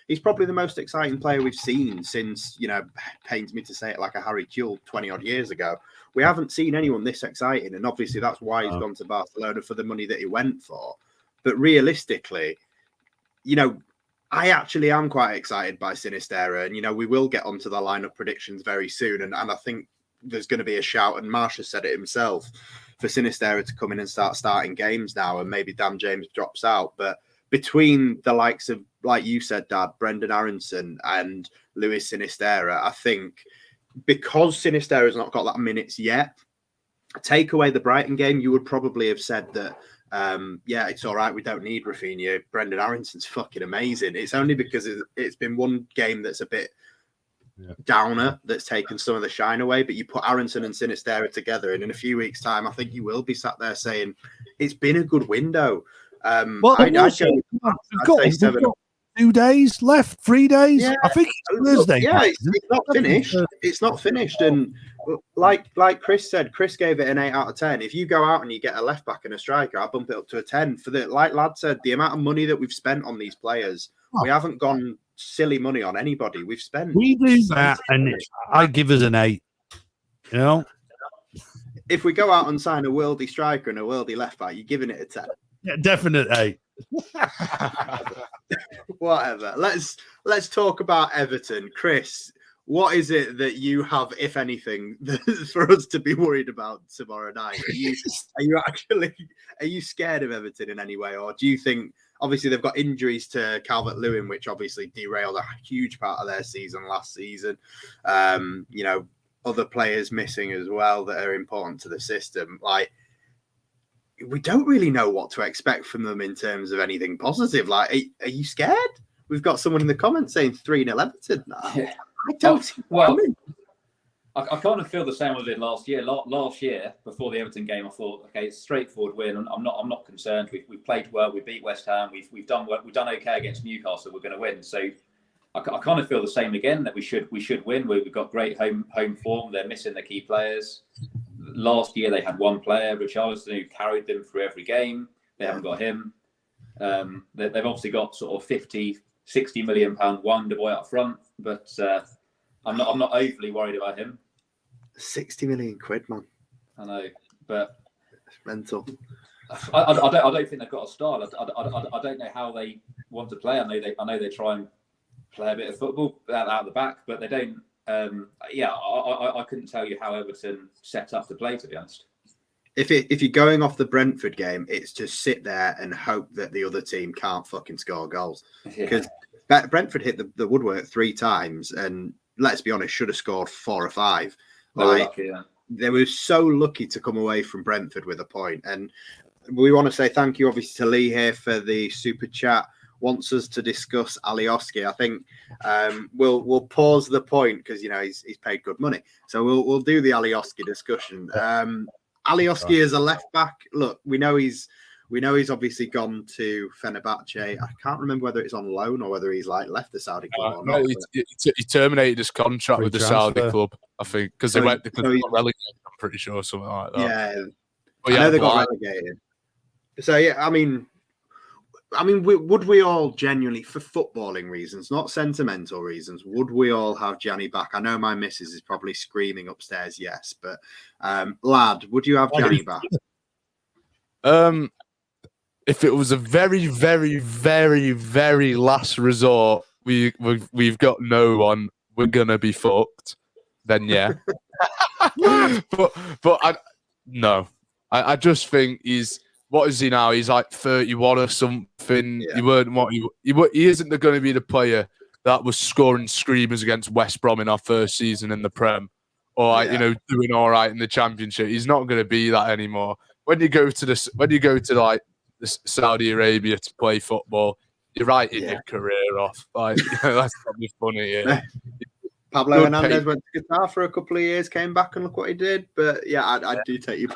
he's probably the most exciting player we've seen since, pains me to say it, like a Harry Kewell 20-odd years ago. We haven't seen anyone this exciting. And obviously that's why he's gone to Barcelona for the money that he went for. But realistically, I actually am quite excited by Sinisterra. And, we will get onto the lineup predictions very soon. And I think there's going to be a shout, and Marsha said it himself, for Sinisterra to come in and start starting games now, and maybe Dan James drops out. But between the likes of, like you said, Dad, Brendan Aronson and Luis Sinisterra, I think because Sinisterra's not got that minutes yet, take away the Brighton game, you would probably have said that, it's all right, we don't need Rafinha. Brendan Aronson's fucking amazing. It's only because it's been one game that's a bit downer that's taken some of the shine away, but you put Aronson and Sinisterra together, and in a few weeks' time, I think you will be sat there saying it's been a good window. We've got 2 days left, 3 days. I think it's Thursday. It's not finished. It's not finished, and like Chris said, Chris gave it an 8 out of 10. If you go out and you get a left back and a striker, I bump it up to a 10. For the, like Lad said, the amount of money that we've spent on these players, we haven't gone silly money on anybody. We do that, and I give us an 8. If we go out and sign a worldie striker and a worldie left back, you're giving it a 10. Yeah, definite 8. Whatever. Let's talk about Everton. Chris, what is it that you have, if anything, for us to be worried about tomorrow night? Are you scared of Everton in any way, or do you think? Obviously, they've got injuries to Calvert-Lewin, which obviously derailed a huge part of their season last season. Other players missing as well that are important to the system. Like, we don't really know what to expect from them in terms of anything positive. Like, are you scared? We've got someone in the comments saying 3-0 Everton now. Yeah. I don't see I kind of feel the same as I did last year. Last year, before the Everton game, I thought, okay, it's a straightforward win. I'm not concerned. We've played well. We beat West Ham. We've done okay against Newcastle. We're going to win. So I kind of feel the same again, that we should win. We've got great home form. They're missing the key players. Last year they had one player, Richarlison, who carried them through every game. They haven't got him. They've obviously got sort of 50, 60 million pound wonder boy up front, but I'm not overly worried about him. 60 million quid, man. I know, but it's mental. I don't think they've got a style. I don't know how they want to play. I know they try and play a bit of football out the back, but they don't. I couldn't tell you how Everton set up to play, to be honest. If you're going off the Brentford game, it's to sit there and hope that the other team can't fucking score goals. Because Brentford hit the woodwork 3 times, and let's be honest, should have scored 4 or 5. They were so lucky to come away from Brentford with a point. And we want to say thank you, obviously, to Lee here for the super chat. Wants us to discuss Alioski. I think we'll pause the point because he's paid good money, so we'll do the Alioski discussion. Alioski is a left back. Look, we know he's We know he's obviously gone to Fenerbahce. I can't remember whether it's on loan or whether he's like left the Saudi club or not. He terminated his contract Free with the transfer. Saudi club, I think, because they got relegated. I'm pretty sure, something like that. Yeah, But I know they got relegated. So yeah, I mean, would we all genuinely, for footballing reasons, not sentimental reasons, would we all have Gianni back? I know my missus is probably screaming upstairs, yes, but lad, would you have Gianni back? If it was a very, very, very, very last resort, we've got no one, we're gonna be fucked. Then yeah, but I just think what is he now? He's like 31 or something. Yeah. He weren't what he isn't going to be the player that was scoring screamers against West Brom in our first season in the Prem, or doing all right in the Championship. He's not going to be that anymore. When you go to like Saudi Arabia to play football, you're writing your career off. Like that's probably funny. Yeah. Pablo Hernandez went to Qatar for a couple of years, came back and look what he did. But yeah, I do take you.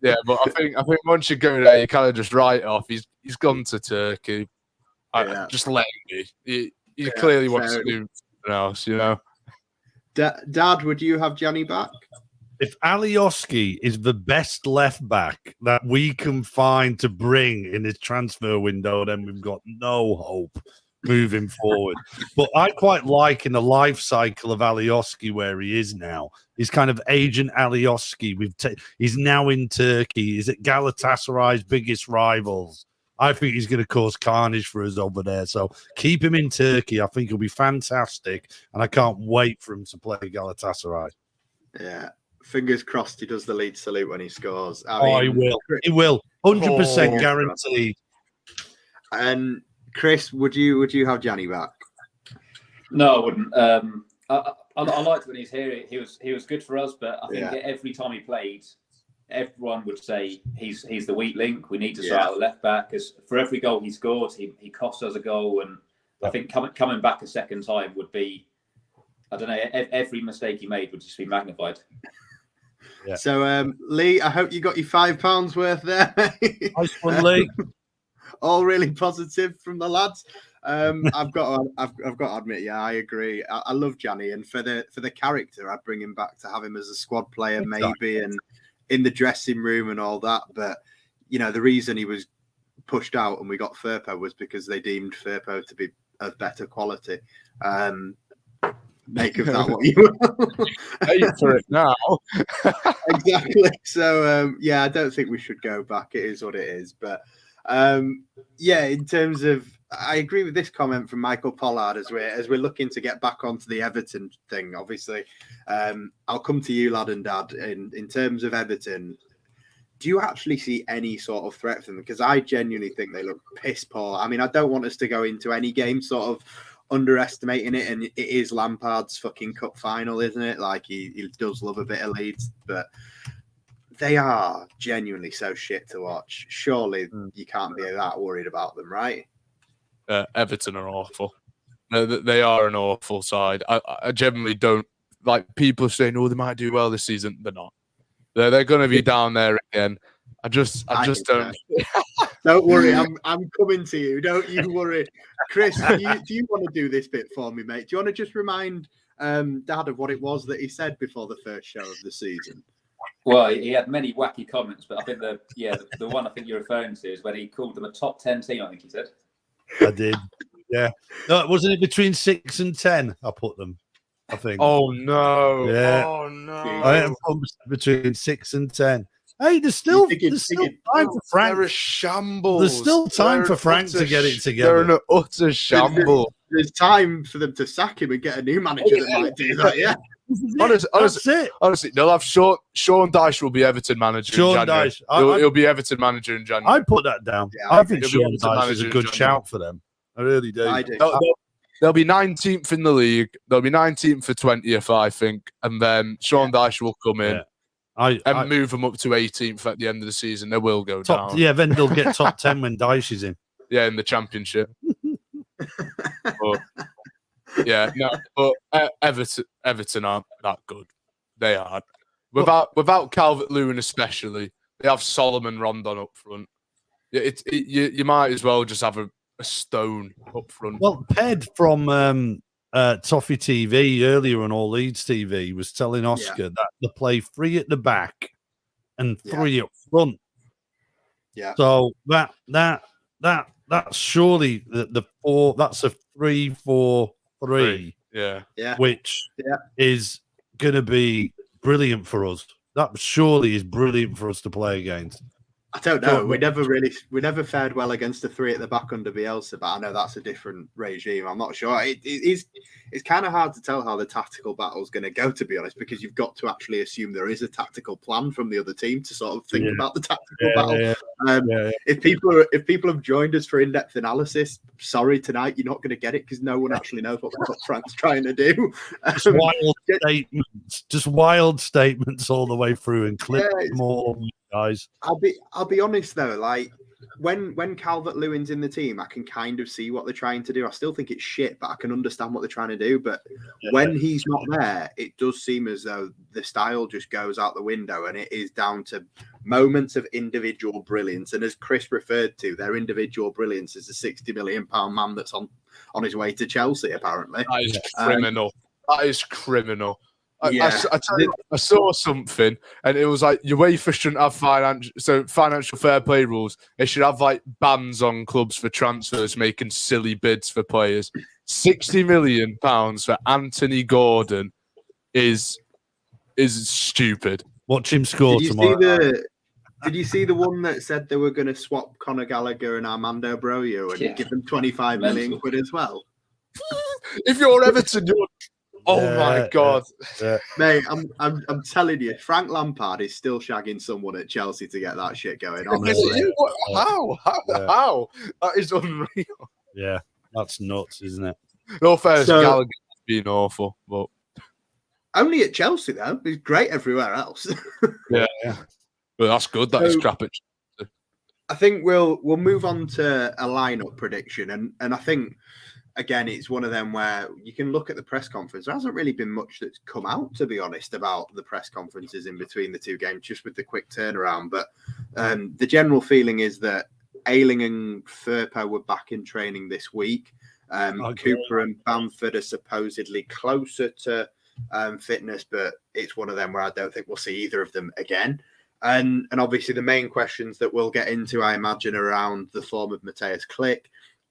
Yeah, but I think once you go there, you kind of just write off. He's gone to Turkey. Just let him be. He clearly wants to do something else, you know. Dad, would you have Gianni back? If Alioski is the best left back that we can find to bring in this transfer window, then we've got no hope moving forward. But I quite like in the life cycle of Alioski where he is now. He's kind of agent Alioski. He's now in Turkey. He's at Galatasaray's biggest rivals. I think he's going to cause carnage for us over there. So keep him in Turkey. I think he'll be fantastic. And I can't wait for him to play Galatasaray. Yeah. Fingers crossed he does the Leeds salute when he scores. He will. He will. 100% guaranteed. And Chris, would you have Gianni back? No, I wouldn't. I liked when he's here. He was good for us, but I think every time he played, everyone would say he's the weak link. We need to sort out a left back, because for every goal he scored, he cost us a goal. And I think coming back a second time would be, I don't know, every mistake he made would just be magnified. Yeah. So, Lee, I hope you got your £5 worth there. Nice one, Lee. All really positive from the lads. I've got to admit, I agree. I love Gianni, and for the character, I'd bring him back to have him as a squad player, maybe, and in the dressing room and all that. But the reason he was pushed out and we got Firpo was because they deemed Firpo to be of better quality. Make of that what you will. Pay for it now. Exactly. So I don't think we should go back. It is what it is. But in terms of, I agree with this comment from Michael Pollard as we're looking to get back onto the Everton thing. Obviously, I'll come to you, lad and dad. In terms of Everton, do you actually see any sort of threat from them? Because I genuinely think they look piss poor. I mean, I don't want us to go into any game sort of underestimating it, and it is Lampard's fucking cup final, isn't it? Like he does love a bit of Leeds, but they are genuinely so shit to watch. Surely you can't be that worried about them, right? Everton are awful. They are an awful side. I generally don't like people saying, "Oh, they might do well this season." They're not. They're going to be down there again. I just don't. Don't worry, I'm coming to you. Don't you worry, Chris. Do you want to do this bit for me, mate? Do you want to just remind Dad of what it was that he said before the first show of the season? Well, he had many wacky comments, but I think the one I think you're referring to is when he called them a top 10 team. I think he said. I did. Yeah. No, wasn't it between 6 and 10? I put them. I think. Oh no! Yeah. Oh no! I am between 6 and 10. Hey, there's still time for Frank. They're a shambles. There's still time for Frank to get it together. They're an utter shambles. There's time for them to sack him and get a new manager that might do that. Yeah. Honestly, they'll have Sean Dyche will be Everton manager. Sean in January. Dyche. He'll be Everton manager in January. I put that down. Yeah, I think Sean Dyche is a good shout for them. I really do. I do. They'll be 19th in the league. They'll be 19th for 20th, I think. And then Sean Dyche will come in and move them up to 18th at the end of the season. They will go down. Yeah, then they'll get top 10 when Dyche is in. Yeah, in the Championship. But Everton aren't that good. They are. Without Calvert-Lewin especially, they have Solomon Rondon up front. You might as well just have a stone up front. Well, Ped from Toffee TV earlier on All Leeds TV was telling Oscar that they play 3 at the back and 3 up front. Yeah. So that's surely the 4. That's a 3-4-3. Yeah. Which is going to be brilliant for us. That surely is brilliant for us to play against. I don't know. We never fared well against the 3 at the back under Bielsa, but I know that's a different regime. I'm not sure. It's kind of hard to tell how the tactical battle is going to go, to be honest, because you've got to actually assume there is a tactical plan from the other team to sort of think about the tactical battle. If people have joined us for in-depth analysis, sorry, tonight you're not going to get it because no one actually knows what Frank's trying to do. Just wild statements all the way through and clip more. Guys, I'll be honest though, like when Calvert-Lewin's in the team, I can kind of see what they're trying to do. I still think it's shit, but I can understand what they're trying to do. But when he's not there, it does seem as though the style just goes out the window, and it is down to moments of individual brilliance. And as Chris referred to, their individual brilliance is a £60 million man that's on his way to Chelsea, apparently. That is criminal. That is criminal. I saw something, and it was like UEFA shouldn't have financial fair play rules. They should have like bans on clubs for transfers making silly bids for players. £60 million for Anthony Gordon is stupid. Watch him score tomorrow. Did you see the one that said they were going to swap Conor Gallagher and Armando Broja and give them 25 million quid as well? If you're Everton, oh my God, mate! I'm telling you, Frank Lampard is still shagging someone at Chelsea to get that shit going. Honestly, how? That is unreal. Yeah, that's nuts, isn't it? No fair, Gallagher's been awful, but only at Chelsea though. He's great everywhere else. yeah. Well, that's good. That is crap at Chelsea. I think we'll move on to a lineup prediction, and I think. Again, it's one of them where you can look at the press conference. There hasn't really been much that's come out, to be honest, about the press conferences in between the two games, just with the quick turnaround. But the general feeling is that Ayling and Firpo were back in training this week. Cooper and Bamford are supposedly closer to fitness, but it's one of them where I don't think we'll see either of them again. And obviously the main questions that we'll get into, I imagine, around the form of Matthias Glick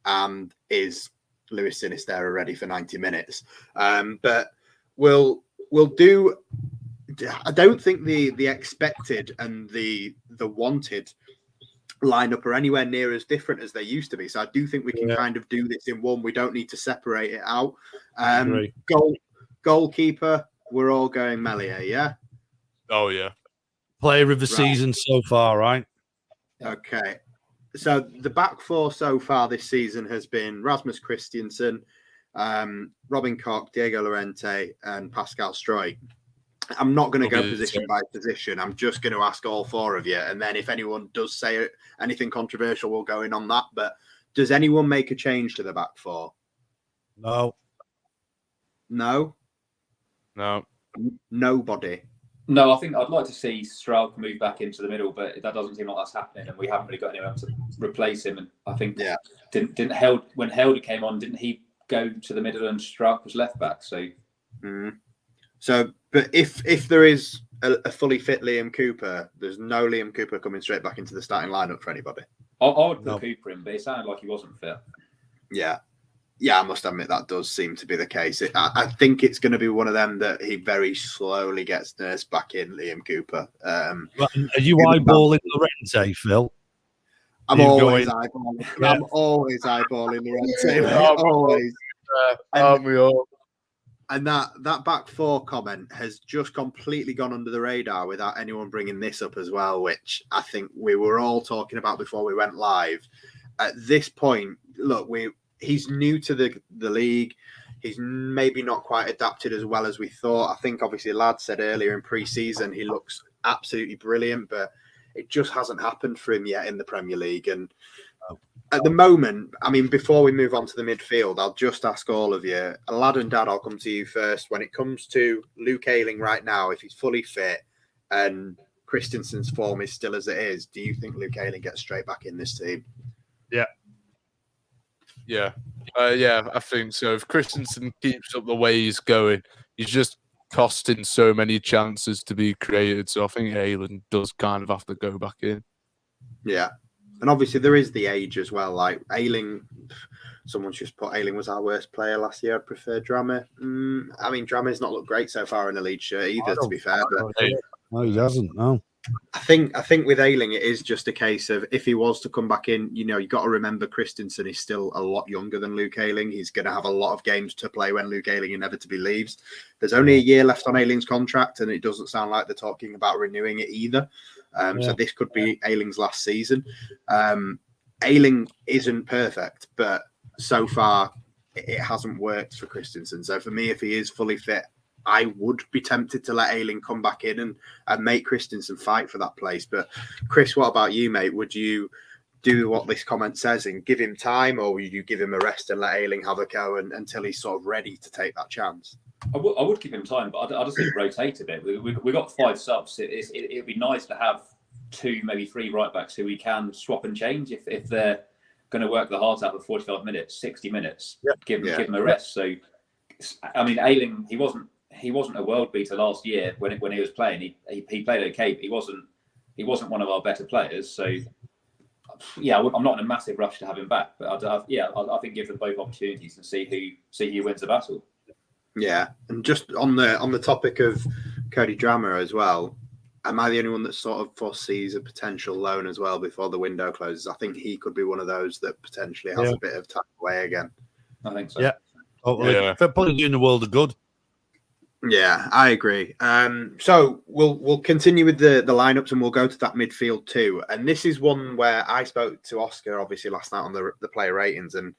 and is Luis Sinisterra ready for 90 minutes. But we'll do. I don't think the expected and the wanted lineup are anywhere near as different as they used to be. So I do think we can kind of do this in one. We don't need to separate it out. Goalkeeper, we're all going Meslier, yeah? Oh, yeah. Player of the season so far, right? Okay. So the back 4 so far this season has been Rasmus Christiansen, Robin Koch, Diego Llorente, and Pascal Stroy. I'm not going to go position by position. I'm just going to ask all 4 of you. And then if anyone does say anything controversial, we'll go in on that. But does anyone make a change to the back 4? No. No. Nobody. No, I think I'd like to see Strauch move back into the middle, but that doesn't seem like that's happening, and we haven't really got anyone to replace him. And I think didn't when Helder came on, didn't he go to the middle and Strauch was left back? So, but if there is a fully fit Liam Cooper, there's no Liam Cooper coming straight back into the starting lineup for anybody. I would put Cooper in, but it sounded like he wasn't fit. Yeah, I must admit that does seem to be the case. I think it's going to be one of them that he very slowly gets nursed back in, Liam Cooper. Are you eyeballing Llorente, Phil? I'm always eyeballing Llorente. Always. Aren't we all? And that back 4 comment has just completely gone under the radar without anyone bringing this up as well, which I think we were all talking about before we went live. At this point, look, he's new to the league. He's maybe not quite adapted as well as we thought. I think obviously Lad said earlier in pre-season he looks absolutely brilliant, but it just hasn't happened for him yet in the Premier League. And at the moment, I mean, before we move on to the midfield, I'll just ask all of you, Lad and Dad, I'll come to you first. When it comes to Luke Ayling right now, if he's fully fit and Christensen's form is still as it is, do you think Luke Ayling gets straight back in this team? Yeah. Yeah. I think so. If Christensen keeps up the way he's going, he's just costing so many chances to be created. So I think Ayling does kind of have to go back in. Yeah. And obviously there is the age as well. Like Ayling, someone's just put Ayling was our worst player last year. I prefer Drama. I mean, Drama's not looked great so far in the Leeds shirt either, to be fair. But No, he hasn't. No. I think with Ayling, it is just a case of if he was to come back in, you got to remember Christensen is still a lot younger than Luke Ayling. He's going to have a lot of games to play when Luke Ayling inevitably leaves. There's only a year left on Ayling's contract, and it doesn't sound like they're talking about renewing it either. So this could be Ayling's last season. Ayling isn't perfect, but so far it hasn't worked for Christensen. So for me, if he is fully fit, I would be tempted to let Ayling come back in and make Christensen fight for that place. But Chris, what about you, mate? Would you do what this comment says and give him time, or would you give him a rest and let Ayling have a go until he's sort of ready to take that chance? I would give him time, but I just think rotate a bit. We got 5 subs. It'd be nice to have 2, maybe 3 right backs who we can swap and change if they're going to work the heart out for 45 minutes, 60 minutes. Give them a rest. So, I mean, Ayling, he wasn't a world beater last year when he was playing. He played okay, but he wasn't one of our better players. So, yeah, I'm not in a massive rush to have him back, but I think give them both opportunities and see who wins the battle. Yeah, and just on the topic of Cody Drama as well, am I the only one that sort of foresees a potential loan as well before the window closes? I think he could be one of those that potentially has a bit of time away again. I think so. Yeah, they're probably doing the world of good. Yeah, I agree. So we'll continue with the lineups and we'll go to that midfield too. And this is one where I spoke to Oscar obviously last night on the player ratings, and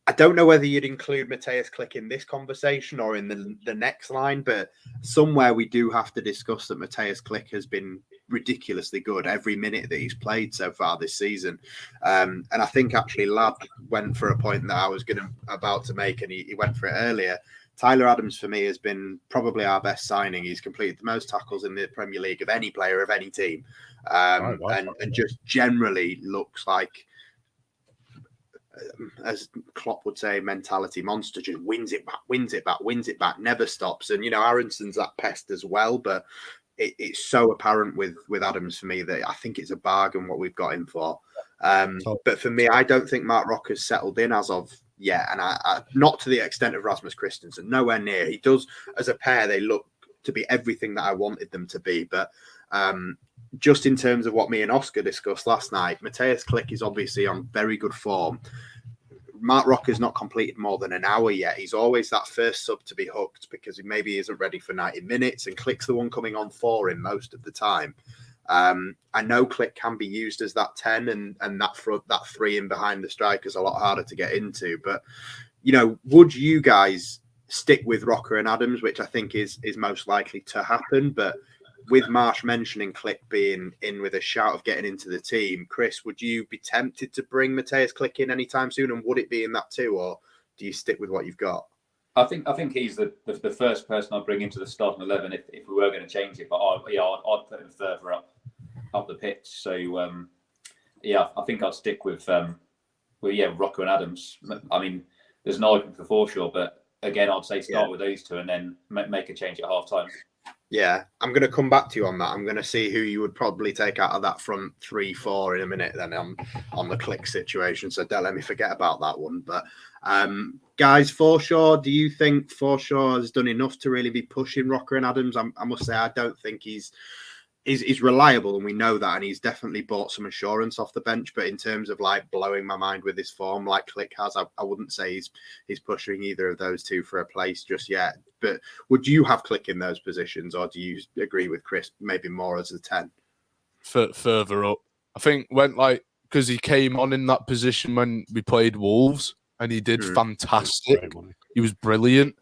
I don't know whether you'd include Matthias 𝐾𝐿 in this conversation or in the next line, but somewhere we do have to discuss that Matthias 𝐾𝐿 has been ridiculously good every minute that he's played so far this season. And I think actually Lab went for a point that I was about to make, and he went for it earlier. Tyler Adams, for me, has been probably our best signing. He's completed the most tackles in the Premier League of any player of any team, and just generally looks like, as Klopp would say, mentality monster. Just wins it back, never stops. And Aronson's that pest as well, but it's so apparent with Adams for me that I think it's a bargain what we've got him for. But for me, I don't think Mark Rocker's settled in as of yet, and I not to the extent of Rasmus Christensen, nowhere near. He does, as a pair, they look to be everything that I wanted them to be, but just in terms of what me and Oscar discussed last night, Matthias 𝐾𝐿 is obviously on very good form. Mark Rocker's not completed more than an hour yet. He's always that first sub to be hooked because he maybe isn't ready for 90 minutes, and 𝐾𝐿's the one coming on for him most of the time. I know 𝐾𝐿 can be used as that 10 and that 3 in behind the striker is a lot harder to get into. But, would you guys stick with Rocker and Adams, which I think is most likely to happen? But with Marsh mentioning 𝐾𝐿 being in with a shout of getting into the team, Chris, would you be tempted to bring Matthias 𝐾𝐿 in anytime soon? And would it be in that too, or do you stick with what you've got? I think he's the first person I'd bring into the starting 11 if we were going to change it. But I'd put him further up the pitch. So I think I'd stick with Rocker and Adams. I mean, there's an argument for Forshaw, but again, I'd say start with those two and then make a change at half time. Yeah, I'm going to come back to you on that. I'm going to see who you would probably take out of that front 3-4 in a minute then on the 𝐾𝐿 situation. So don't let me forget about that one. But guys, Forshaw, do you think Forshaw has done enough to really be pushing Rocker and Adams? I must say, I don't think he's reliable, and we know that, and he's definitely bought some assurance off the bench. But in terms of like blowing my mind with his form, like 𝐾𝐿 has, I wouldn't say he's pushing either of those two for a place just yet. But would you have 𝐾𝐿 in those positions, or do you agree with Chris? Maybe more as a 10, further up. I think because he came on in that position when we played Wolves, and he did fantastic. He was brilliant.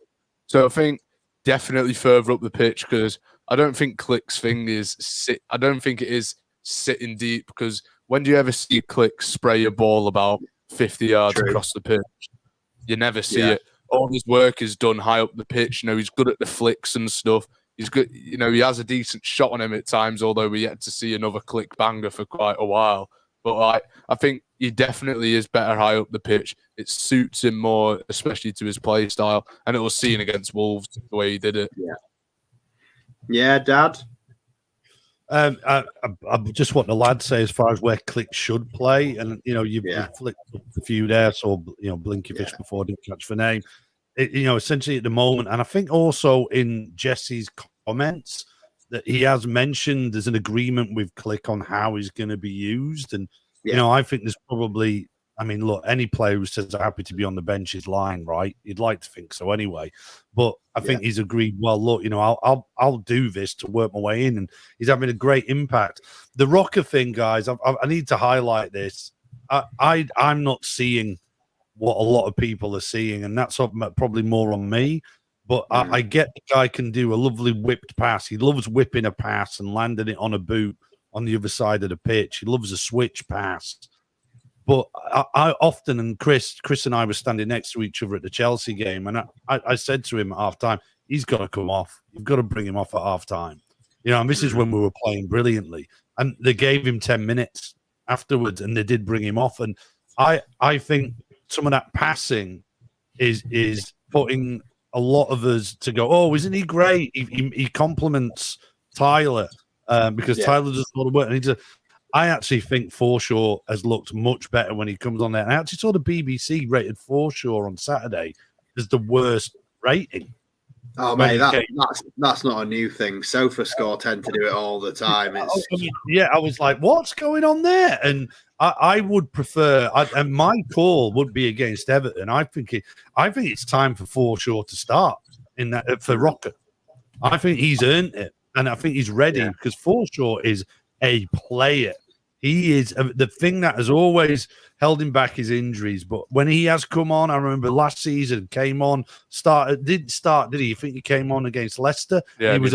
So I think definitely further up the pitch, because I don't think 𝐾𝐿's thing is I don't think it is sitting deep, because when do you ever see 𝐾𝐿 spray a ball about 50 yards across the pitch? You never see it. All his work is done high up the pitch. He's good at the flicks and stuff. He's good. You know, he has a decent shot on him at times, although we're yet to see another click banger for quite a while. But I think he definitely is better high up the pitch. It suits him more, especially to his play style. And it was seen against Wolves the way he did it. Yeah, Dad. I just what the lad say as far as where Click should play, and you know you've flicked up a few there, so you know Blinkovic before, didn't catch the name. You know, essentially at the moment, and I think also in Jesse's comments that he has mentioned there's an agreement with Click on how he's going to be used, and you know I think there's probably. I mean, look, any player who says they're happy to be on the bench is lying, right? You'd like to think so anyway. But I think he's agreed, well, look, you know, I'll do this to work my way in, and he's having a great impact. The Rocker thing, guys, I need to highlight this. I'm not seeing what a lot of people are seeing, and that's probably more on me. But I get the guy can do a lovely whipped pass. He loves whipping a pass and landing it on a boot on the other side of the pitch. He loves a switch pass. But I often, and Chris and I were standing next to each other at the Chelsea game, and I said to him at half-time, he's got to come off. You've got to bring him off at half-time. You know, and this is when we were playing brilliantly. And they gave him 10 minutes afterwards, and they did bring him off. And I think some of that passing is putting a lot of us to go, oh, isn't he great? He compliments Tyler because Tyler does a lot of work. And I actually think Forshaw has looked much better when he comes on there. And I actually saw the BBC rated Forshaw on Saturday as the worst rating. Oh, mate, that's not a new thing. SofaScore tend to do it all the time. I was like, what's going on there? And I would prefer, and my call would be against Everton. I think it's time for Forshaw to start in that for Rocker. I think he's earned it, and I think he's ready because Forshaw is a player. He is the thing that has always held him back his injuries. But when he has come on, I remember last season came on, didn't start, did he? You think he came on against Leicester? Yeah, he was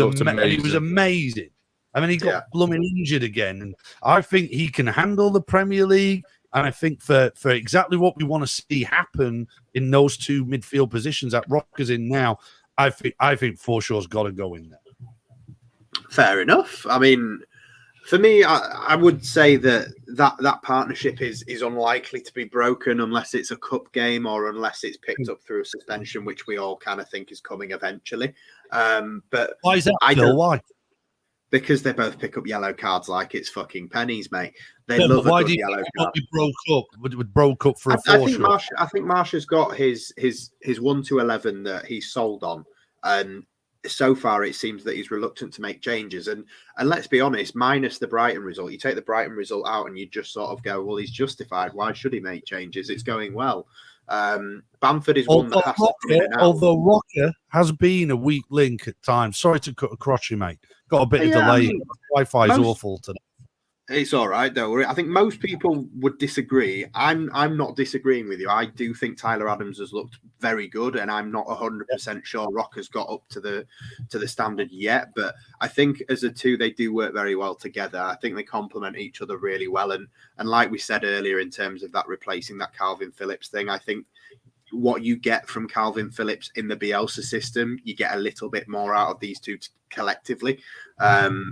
amazing. I mean, he got blooming injured again. And I think he can handle the Premier League. And I think for exactly what we want to see happen in those two midfield positions that Rocker's in now, I think Forshaw's got to go in there. Fair enough. I mean, for me, I would say that partnership is unlikely to be broken unless it's a cup game or unless it's picked up through a suspension, which we all kind of think is coming eventually. But why is that, Phil? Why? Because they both pick up yellow cards like it's fucking pennies, mate. They love a good yellow card. We broke up for a Forshaw. I think Marsha's got his 1-11 that he's sold on, and so far it seems that he's reluctant to make changes. And let's be honest, minus the Brighton result, you take the Brighton result out and you just sort of go, well, he's justified. Why should he make changes? It's going well. Bamford is one that has to come in and out. Although Rocker has been a weak link at times. Sorry to cut across you, mate. Got a bit of delay. I mean, Wi-Fi is awful today. It's all right, don't worry. I think most people would disagree. I'm not disagreeing with you. I do think Tyler Adams has looked very good, and I'm not 100% sure Rocker's got up to the standard yet. But I think as a two, they do work very well together. I think they complement each other really well. And like we said earlier, in terms of that replacing that Calvin Phillips thing, I think what you get from Calvin Phillips in the Bielsa system, you get a little bit more out of these two collectively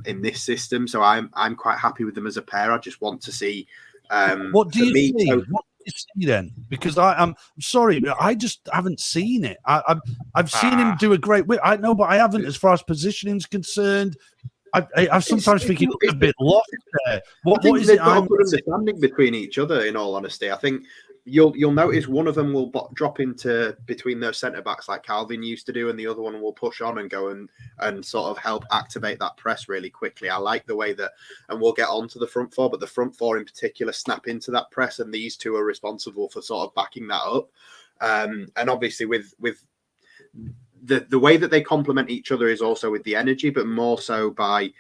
in this system. So I'm quite happy with them as a pair. I just want to see. What do you see? What do you see then? Because I'm sorry, but I just haven't seen it. I've seen him do a great. I know, but I haven't as far as positioning's concerned. I sometimes think he looks a bit lost there. What is it? I'm understanding between each other. In all honesty, I think you'll notice one of them will drop into between those centre backs like Calvin used to do, and the other one will push on and go and sort of help activate that press really quickly. I like the way that, and we'll get on to the front four, but the front four in particular snap into that press, and these two are responsible for sort of backing that up. And obviously with the way that they complement each other is also with the energy, but more so by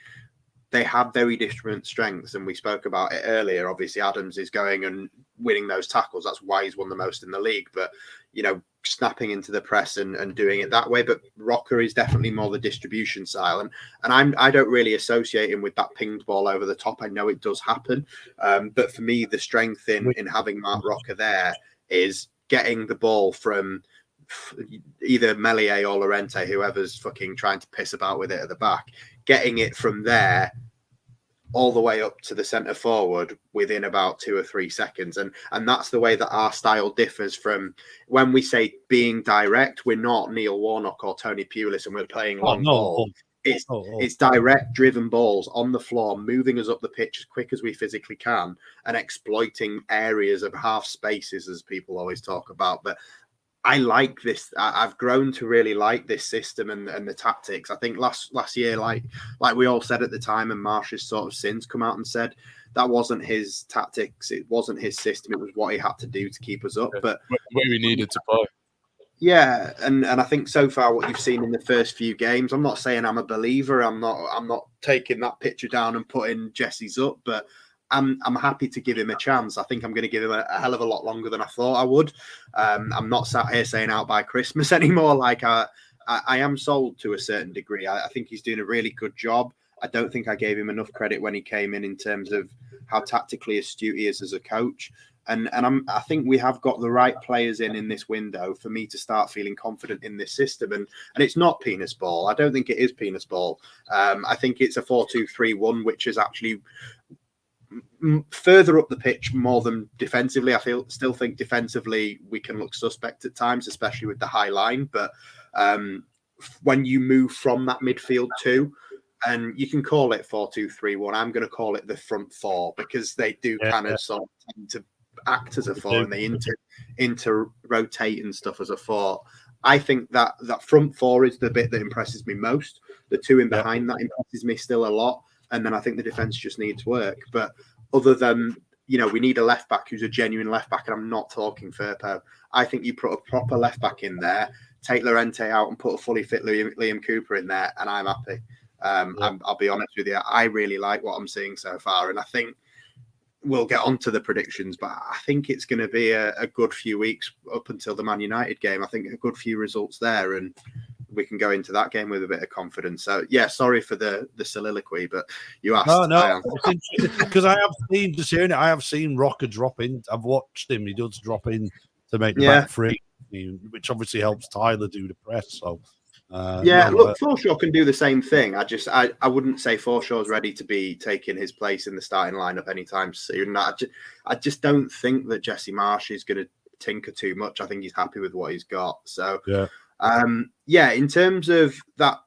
they have very different strengths. And we spoke about it earlier. Obviously, Adams is going and winning those tackles. That's why he's won the most in the league. But, you know, snapping into the press and doing it that way. But Rocker is definitely more the distribution style. And I don't really associate him with that pinged ball over the top. I know it does happen. But for me, the strength in having Mark Rocker there is getting the ball from either Meslier or Llorente, whoever's fucking trying to piss about with it at the back, getting it from there all the way up to the centre forward within about 2 or 3 seconds. And that's the way that our style differs from when we say being direct. We're not Neil Warnock or Tony Pulis and we're playing long ball. It's direct driven balls on the floor, moving us up the pitch as quick as we physically can and exploiting areas of half spaces, as people always talk about. But I like this. I've grown to really like this system and the tactics. I think last year, like we all said at the time, and Marsh has sort of since come out and said that wasn't his tactics. It wasn't his system. It was what he had to do to keep us up. But where we needed to play. Yeah, and I think so far what you've seen in the first few games, I'm not saying I'm a believer. I'm not taking that picture down and putting Jesse's up, but I'm happy to give him a chance. I think I'm going to give him a hell of a lot longer than I thought I would. I'm not sat here saying out by Christmas anymore. Like I am sold to a certain degree. I think he's doing a really good job. I don't think I gave him enough credit when he came in terms of how tactically astute he is as a coach. And I think we have got the right players in this window for me to start feeling confident in this system. And it's not penis ball. I don't think it is penis ball. I think it's a 4-2-3-1, which is actually further up the pitch more than defensively. I still think defensively we can look suspect at times, especially with the high line. But when you move from that midfield too, and you can call it 4-2-3-1, I'm going to call it the front four because they do kind of sort of tend to act as a four and they inter rotate and stuff as a four. I think that front four is the bit that impresses me most. The two in behind that impresses me still a lot. And then I think the defense just needs work. But other than, we need a left back who's a genuine left back, and I'm not talking Firpo. I think you put a proper left back in there, take Llorente out and put a fully fit Liam Cooper in there, and I'm happy. I'll be honest with you. I really like what I'm seeing so far. And I think we'll get on to the predictions, but I think it's going to be a good few weeks up until the Man United game. I think a good few results there, and we can go into that game with a bit of confidence. So, yeah, sorry for the soliloquy, but you asked. No, because I have seen Rocker drop in. I've watched him. He does drop in to make the back free, which obviously helps Tyler do the press. So, look, Forshaw can do the same thing. I wouldn't say Forshaw's ready to be taking his place in the starting lineup anytime soon. I just don't think that Jesse Marsh is going to tinker too much. I think he's happy with what he's got. So, in terms of that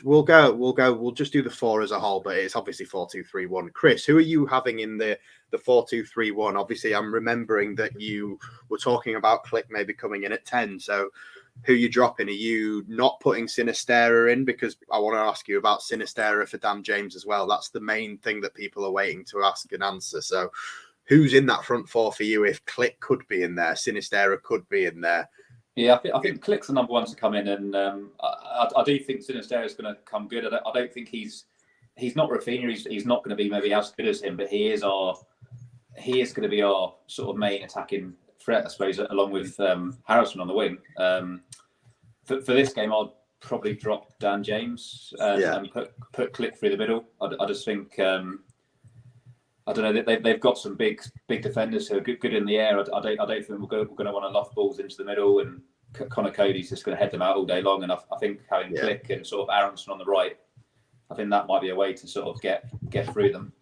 we'll just do the four as a whole, but it's obviously 4-2-3-1. Chris, who are you having in the 4-2-3-1? Obviously, I'm remembering that you were talking about 𝐾𝐿 maybe coming in at 10. So, who are you dropping? Are you not putting Sinisterra in? Because I want to ask you about Sinisterra for Dan James as well. That's the main thing that people are waiting to ask and answer. So, who's in that front four for you? If 𝐾𝐿 could be in there, Sinisterra could be in there. Yeah, I think 𝐾𝐿's the number one to come in, and I do think Sinisterra is going to come good. I don't think he's not Rafinha. He's not going to be maybe as good as him, but he is going to be our sort of main attacking threat, I suppose, along with Harrison on the wing. For this game, I'd probably drop Dan James and put 𝐾𝐿 through the middle. I just think I don't know. They've got some big defenders who are good in the air. I don't think we're going to want to loft balls into the middle, and Conor Cody's just going to head them out all day long. And I think having 𝐾𝐿 and sort of Aronson on the right, I think that might be a way to sort of get through them.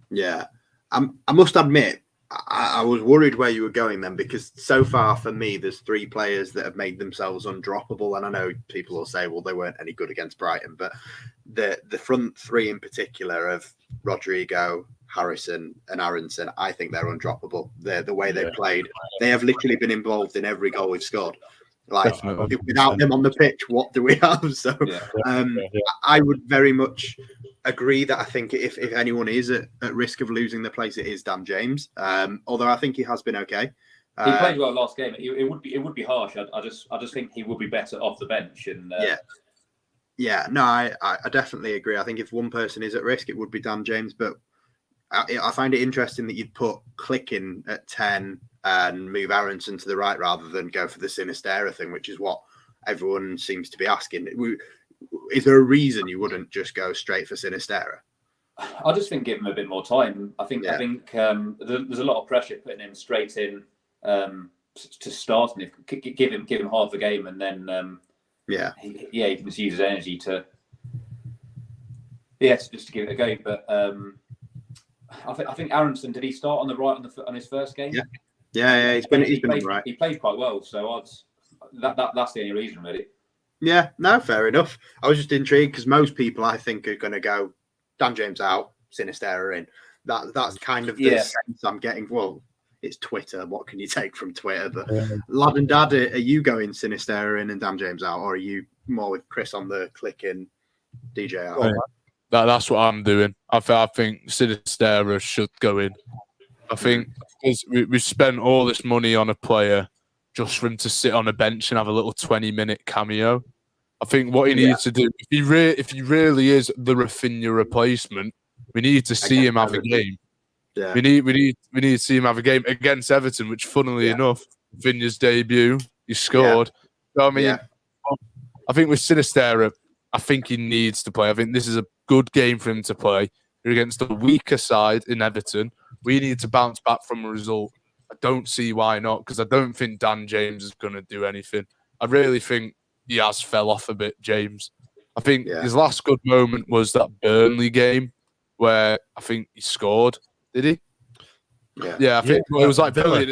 Yeah, I must admit, I was worried where you were going then, because so far for me, there's three players that have made themselves undroppable. And I know people will say, well, they weren't any good against Brighton, but the front three in particular of Rodrigo, Harrison and Aronson, I think they're undroppable. The way they played, they have literally been involved in every goal we've scored. Like, without them on the pitch, what do we have? So I would very much agree that I think if anyone is at risk of losing the place, it is Dan James. Although I think he has been okay. He played well last game. It would be harsh. I just think he would be better off the bench. And no, I definitely agree. I think if one person is at risk, it would be Dan James. But I find it interesting that you'd put 𝐾𝐿 in at 10 and move Aronson to the right rather than go for the Sinisterra thing, which is what everyone seems to be asking. Is there a reason you wouldn't just go straight for Sinisterra? I just think give him a bit more time. I think there's a lot of pressure putting him straight in to start, and give him half the game, and then he can just use his energy to just to give it a go. But I think Aaronson, did he start on the right on his first game? Yeah. He's been right. He played quite well, so that's the only reason, really. Yeah, no, fair enough. I was just intrigued because most people, I think, are going to go Dan James out, Sinisterra in. That's kind of the sense I'm getting. Well, it's Twitter. What can you take from Twitter? But Lad and Dad, are you going Sinisterra in and Dan James out, or are you more with Chris on the clicking DJ out? That's what I'm doing. I think Sinisterra should go in. I think because we spent all this money on a player just for him to sit on a bench and have a little 20-minute cameo. I think what he needs to do, if he really is the Rafinha replacement, we need to see him have a game. Yeah. We need to see him have a game against Everton, which, funnily enough, Rafinha's debut, he scored. Yeah. So, I mean, I think with Sinisterra, I think he needs to play. I think this is a good game for him to play. You're against a weaker side in Everton. We need to bounce back from a result. I don't see why not, because I don't think Dan James is going to do anything. I really think he has fell off a bit, James. I think his last good moment was that Burnley game where I think he scored. Did he? Yeah, I think it was like Villa.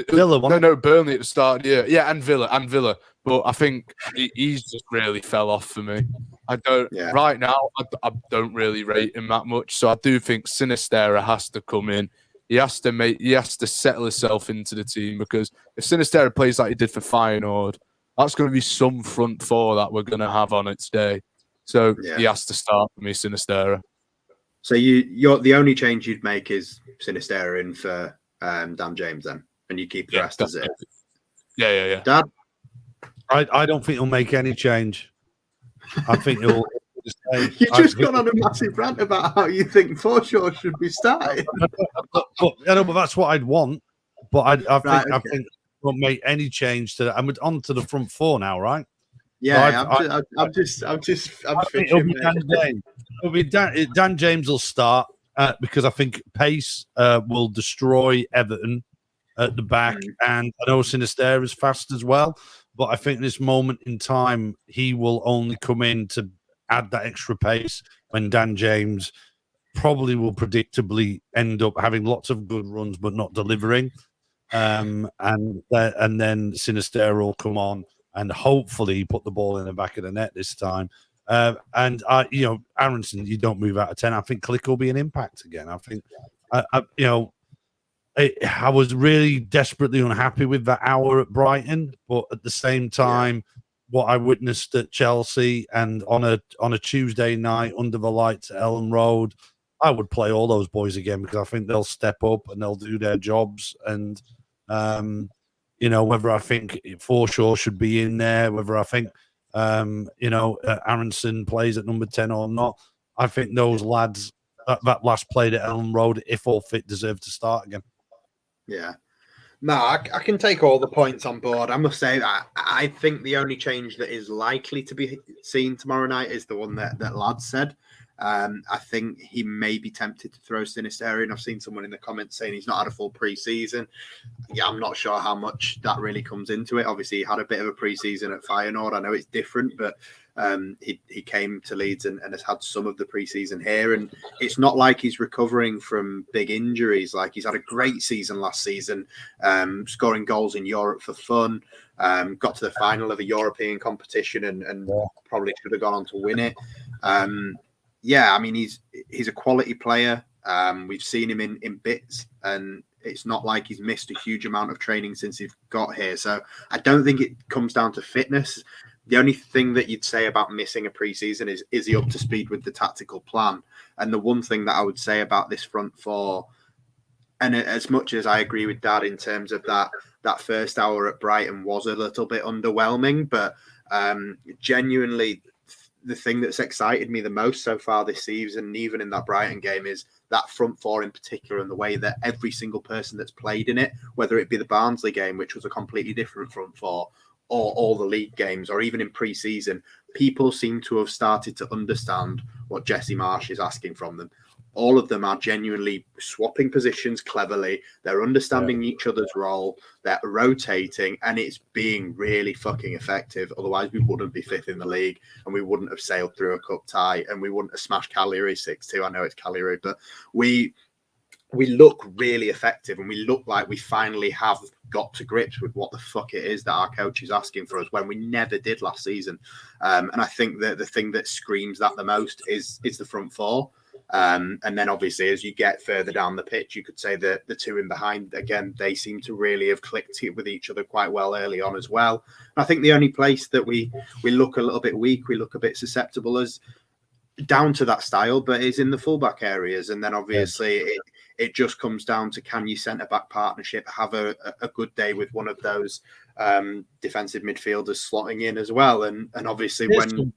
Burnley at the start. Yeah, and Villa. But I think he's just really fell off for me. I don't right now. I don't really rate him that much. So I do think Sinisterra has to come in. He has to settle himself into the team, because if Sinisterra plays like he did for Feyenoord, that's going to be some front four that we're going to have on its day. So he has to start for me, Sinisterra. So you're the only change you'd make is Sinisterra in for Dan James then, and you keep the rest as it. Yeah. Dad, I don't think he'll make any change. I think he'll. You just got on a massive rant about how you think Forshaw should be starting. but that's what I'd want. But I think won't make any change to that. I'm on to the front four now, right? Yeah, I'm just it'll be Dan James. Dan James will start because I think pace will destroy Everton at the back, and I know Sinisterra is fast as well. But I think this moment in time, he will only come in to add that extra pace when Dan James probably will predictably end up having lots of good runs but not delivering. And then Sinisterra will come on and hopefully put the ball in the back of the net this time. And Aaronson, you don't move out of 10. I think Ǩ𝐿 will be an impact again. I think, I was really desperately unhappy with that hour at Brighton, but at the same time, what I witnessed at Chelsea and on a Tuesday night under the lights at Ellen Road, I would play all those boys again, because I think they'll step up and they'll do their jobs. And whether I think Forshaw should be in there, whether I think Aaronson plays at number 10 or not, I think those lads that last played at Ellen Road, if all fit, deserve to start again. Yeah. No, I can take all the points on board. I must say that I think the only change that is likely to be seen tomorrow night is the one that Lad said. I think he may be tempted to throw Sinisterra in. I've seen someone in the comments saying he's not had a full pre-season. Yeah, I'm not sure how much that really comes into it. Obviously, he had a bit of a pre-season at Feyenoord. I know it's different, but he came to Leeds and has had some of the pre-season here. And it's not like he's recovering from big injuries. Like, he's had a great season last season, scoring goals in Europe for fun. Got to the final of a European competition and probably should have gone on to win it. I mean, he's a quality player. We've seen him in bits, and it's not like he's missed a huge amount of training since he got here. So I don't think it comes down to fitness. The only thing that you'd say about missing a preseason is he up to speed with the tactical plan? And the one thing that I would say about this front four, and as much as I agree with Dad in terms of that first hour at Brighton was a little bit underwhelming, but genuinely, the thing that's excited me the most so far this season, and even in that Brighton game, is that front four in particular, and the way that every single person that's played in it, whether it be the Barnsley game, which was a completely different front four, or all the league games, or even in pre-season, people seem to have started to understand what Jesse Marsch is asking from them. all of them are genuinely swapping positions cleverly. They're understanding each other's role. They're rotating, and it's being really fucking effective. Otherwise, we wouldn't be 5th in the league, and we wouldn't have sailed through a cup tie, and we wouldn't have smashed Cagliari 6-2. I know it's Cagliari, but we look really effective, and we look like we finally have got to grips with what the fuck it is that our coach is asking for us, when we never did last season. And I think that the thing that screams that the most is the front four. And then obviously, as you get further down the pitch, you could say that the two in behind, again, they seem to really have clicked with each other quite well early on as well. And I think the only place that we look a little bit weak, we look a bit susceptible as down to that style, but is in the fullback areas. And then obviously it just comes down to, can you centre back partnership have a good day with one of those defensive midfielders slotting in as well? And obviously when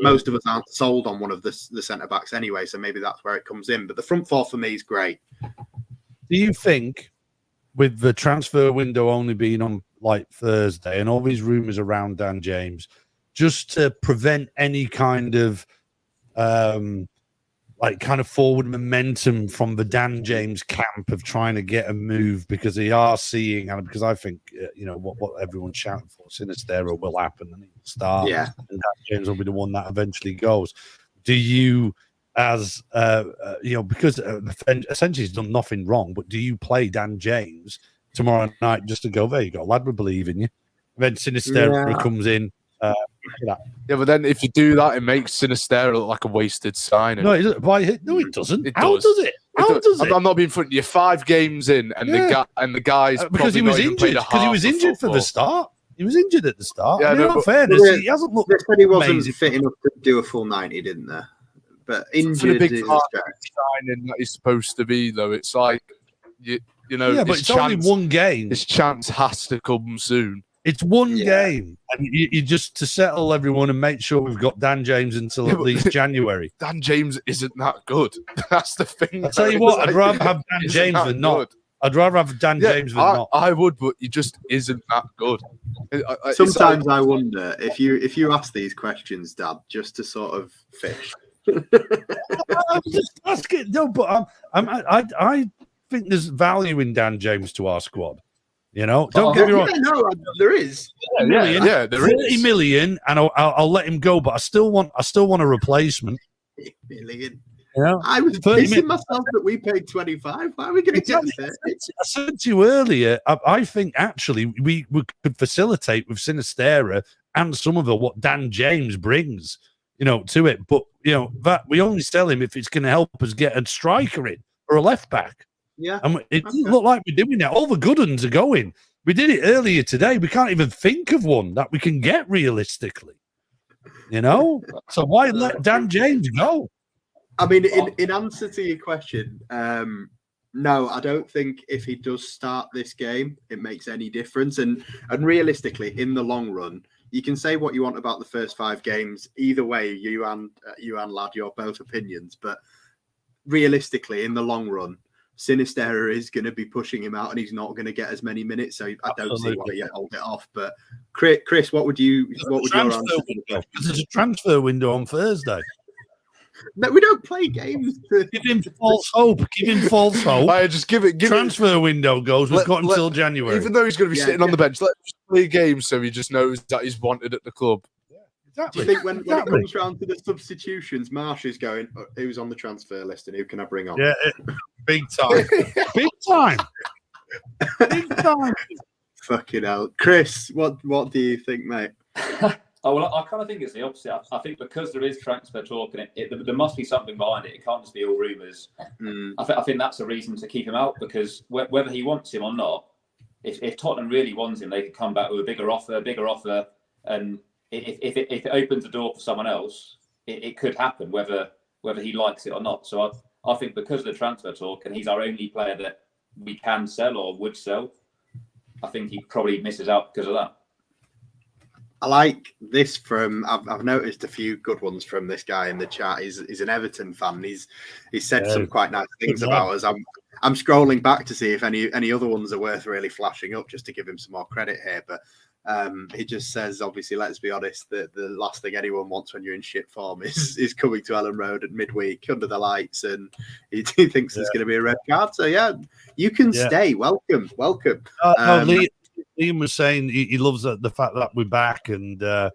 most of us aren't sold on one of the centre backs anyway, so maybe that's where it comes in. But the front four for me is great. Do you think, with the transfer window only being on like Thursday and all these rumours around Dan James, just to prevent any kind of forward momentum from the Dan James camp of trying to get a move, because they are seeing, and because I think what everyone's shouting for, Sinisterra will happen and he'll start, and Dan James will be the one that eventually goes. Do you, as because essentially he's done nothing wrong, but do you play Dan James tomorrow night just to go, there you go, lad, we believe in you? Then Sinisterra comes in. Yeah, but then if you do that, it makes Sinisterra look like a wasted signing. No, it doesn't. How does it? I'm not being funny. You're 5 games in, and the guy's because he was injured. Because he was injured for the start. He was injured at the start. Yeah, in fairness, he hasn't looked. They said he wasn't fit enough to do a full 90, didn't they? But injured is a signing that he's supposed to be, though. It's like but it's only one game. His chance has to come soon. It's one game, and you just to settle everyone and make sure we've got Dan James until at least January. Dan James isn't that good. That's the thing. I'll tell you what, I'd rather have Dan James than not. I'd rather have Dan James than not. I would, but he just isn't that good. Sometimes I wonder if you ask these questions, Dad, just to sort of fish. I'm just asking. No, but I think there's value in Dan James to our squad. Don't get me wrong. No, there is. There is 30 million, and I'll let him go. But I still want a replacement. 30 million. Yeah, I was pissing myself that we paid 25. Why are we going to get 30? I said to you earlier, I think actually we could facilitate with Sinisterra and some of what Dan James brings, to it. But that we only sell him if it's going to help us get a striker in or a left back. Yeah, and it doesn't look like we're doing that. All the good ones are going. We did it earlier today. We can't even think of one that we can get realistically. So why let Dan James go? I mean, in answer to your question, no, I don't think if he does start this game, it makes any difference. And realistically, in the long run, you can say what you want about the first 5 games. Either way, you and Lad, you're both opinions. But realistically, in the long run, Sinisterra is going to be pushing him out, and he's not going to get as many minutes. So I don't see why you hold it off. But Chris, what would your answer be? There's a transfer window on Thursday. No, we don't play games. Give him false hope. Just give it. Transfer window goes. We've got until January. Even though he's going to be sitting on the bench, let's just play games so he just knows that he's wanted at the club. Exactly. Do you think when it comes round to the substitutions, Marsh is going, who's on the transfer list and who can I bring on? Yeah, big time. Big time. Big time. Fucking hell. Chris, what do you think, mate? Well, I kind of think it's the opposite. I think because there is transfer talk and there must be something behind it. It can't just be all rumours. I think that's a reason to keep him out, because whether he wants him or not, if Tottenham really wants him, they could come back with a bigger offer, and if it opens the door for someone else, it could happen, whether he likes it or not. So I think because of the transfer talk, and he's our only player that we can sell or would sell, I think he probably misses out because of that. I like this I've noticed a few good ones from this guy in the chat. He's an Everton fan. He's said some quite nice things about us. I'm scrolling back to see if any other ones are worth really flashing up, just to give him some more credit here. But He just says, obviously, let's be honest, that the last thing anyone wants when you're in shit form is coming to Ellen Road at midweek under the lights, and he thinks there's going to be a red card. So yeah, you can stay. Welcome. Liam was saying he loves the fact that we're back, and I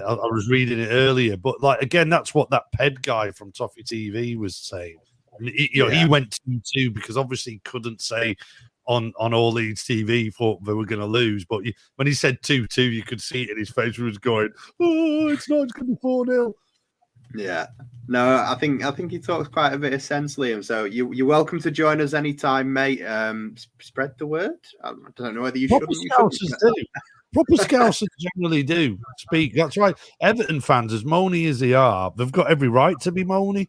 was reading it earlier. But like again, that's what that Ped guy from Toffee TV was saying. He went 2-2 because obviously he couldn't say on All Leeds TV thought they were going to lose. But when he said 2-2, you could see it in his face. He was going, "Oh, it's not going to be 4-0." Yeah, no, I think he talks quite a bit of sense, Liam. So you're welcome to join us anytime, mate. Spread the word. I don't know whether you Proper should. Scousers do. Proper Scousers generally do speak. That's right. Everton fans, as moany as they are, they've got every right to be moany,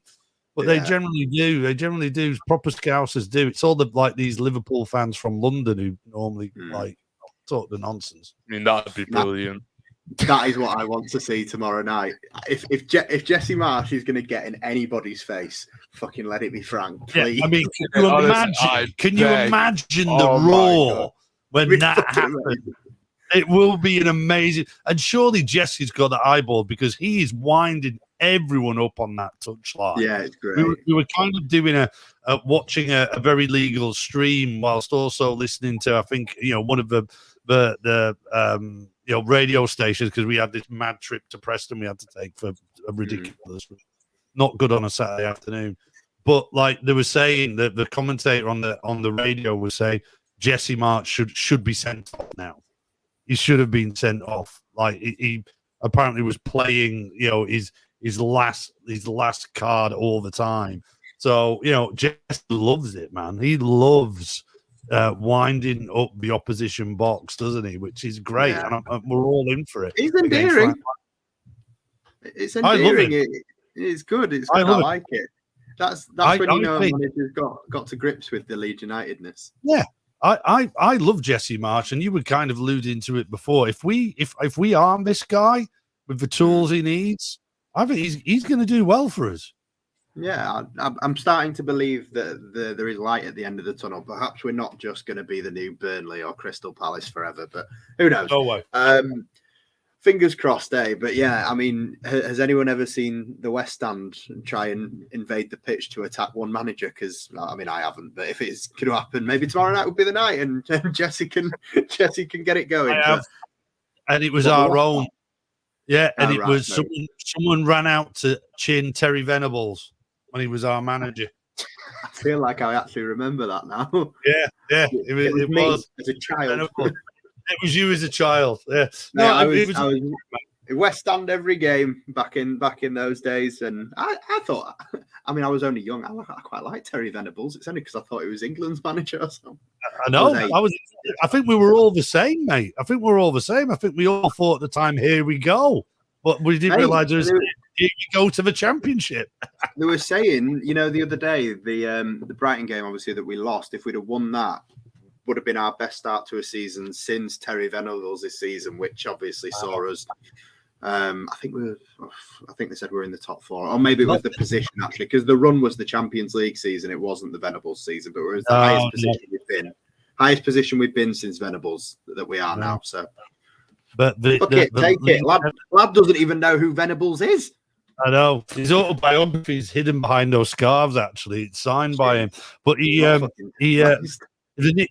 but they generally do. They generally do. Proper Scousers do. It's all these Liverpool fans from London who normally talk the nonsense. I mean, that'd be brilliant. That is what I want to see tomorrow night. If Jesse Marsh is going to get in anybody's face, fucking let it be Frank, please. Yeah, I mean, can you imagine the roar when that happens? It will be an amazing. And surely Jesse's got the eyeball because he is winding everyone up on that touchline. Yeah, it's great. We were kind of doing watching a very legal stream whilst also listening to, I think, one of the radio stations, because we had this mad trip to Preston we had to take for a ridiculous, not good on a Saturday afternoon. But like they were saying, that the commentator on the radio was saying Jesse March should be sent off now. He should have been sent off. Like he apparently was playing, his last card all the time. So Jesse loves it, man. He loves winding up the opposition box, doesn't he? Which is great, and we're all in for it. He's endearing. It's endearing. It's good. It's good. I like it. That's when a manager's got to grips with the Leeds Unitedness. Yeah, I love Jesse March, and you were kind of alluding to it before. If we arm this guy with the tools he needs, I think he's going to do well for us. Yeah, I'm starting to believe that there is light at the end of the tunnel. Perhaps we're not just going to be the new Burnley or Crystal Palace forever, but who knows? No way. Fingers crossed, eh? But yeah, I mean, has anyone ever seen the West Stand try and invade the pitch to attack one manager? Because I mean, I haven't. But if it's going to happen, maybe tomorrow night would be the night, and Jesse can get it going. And it was our own. Yeah, and it was someone ran out to chin Terry Venables when he was our manager. I feel like I actually remember that now. Yeah, it was as a child. It was you as a child. Yeah, I was West Stand every game back in those days, and I thought, I mean, I was only young. I quite liked Terry Venables. It's only because I thought he was England's manager or something. I know. I think we were all the same, mate. I think we all thought at the time, here we go, but we didn't realise it was here we go to the championship. They were saying, the other day, the Brighton game, obviously, that we lost. If we'd have won that, would have been our best start to a season since Terry Venables this season, which obviously saw us. I think they said we're in the top 4, or maybe it was the position actually, because the run was the Champions League season. It wasn't the Venables season, but it was the highest position we've been since Venables that we are now. So, but take it. Lad doesn't even know who Venables is. I know his autobiography is hidden behind those scarves. Actually, it's signed by him, but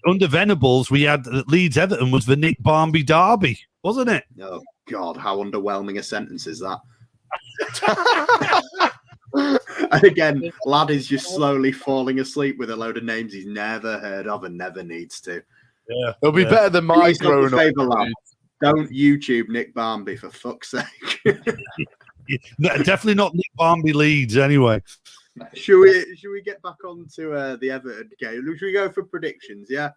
under Venables, we had Leeds Everton was the Nick Barmby derby, wasn't it? Oh God, how underwhelming a sentence is that? And again, lad is just slowly falling asleep with a load of names he's never heard of and never needs to. Yeah, it'll be better than my growing up. Don't YouTube Nick Barmby for fuck's sake. Definitely not Nick Barmby Leeds anyway. Should we get back on to the Everton game? Should we go for predictions? Yeah,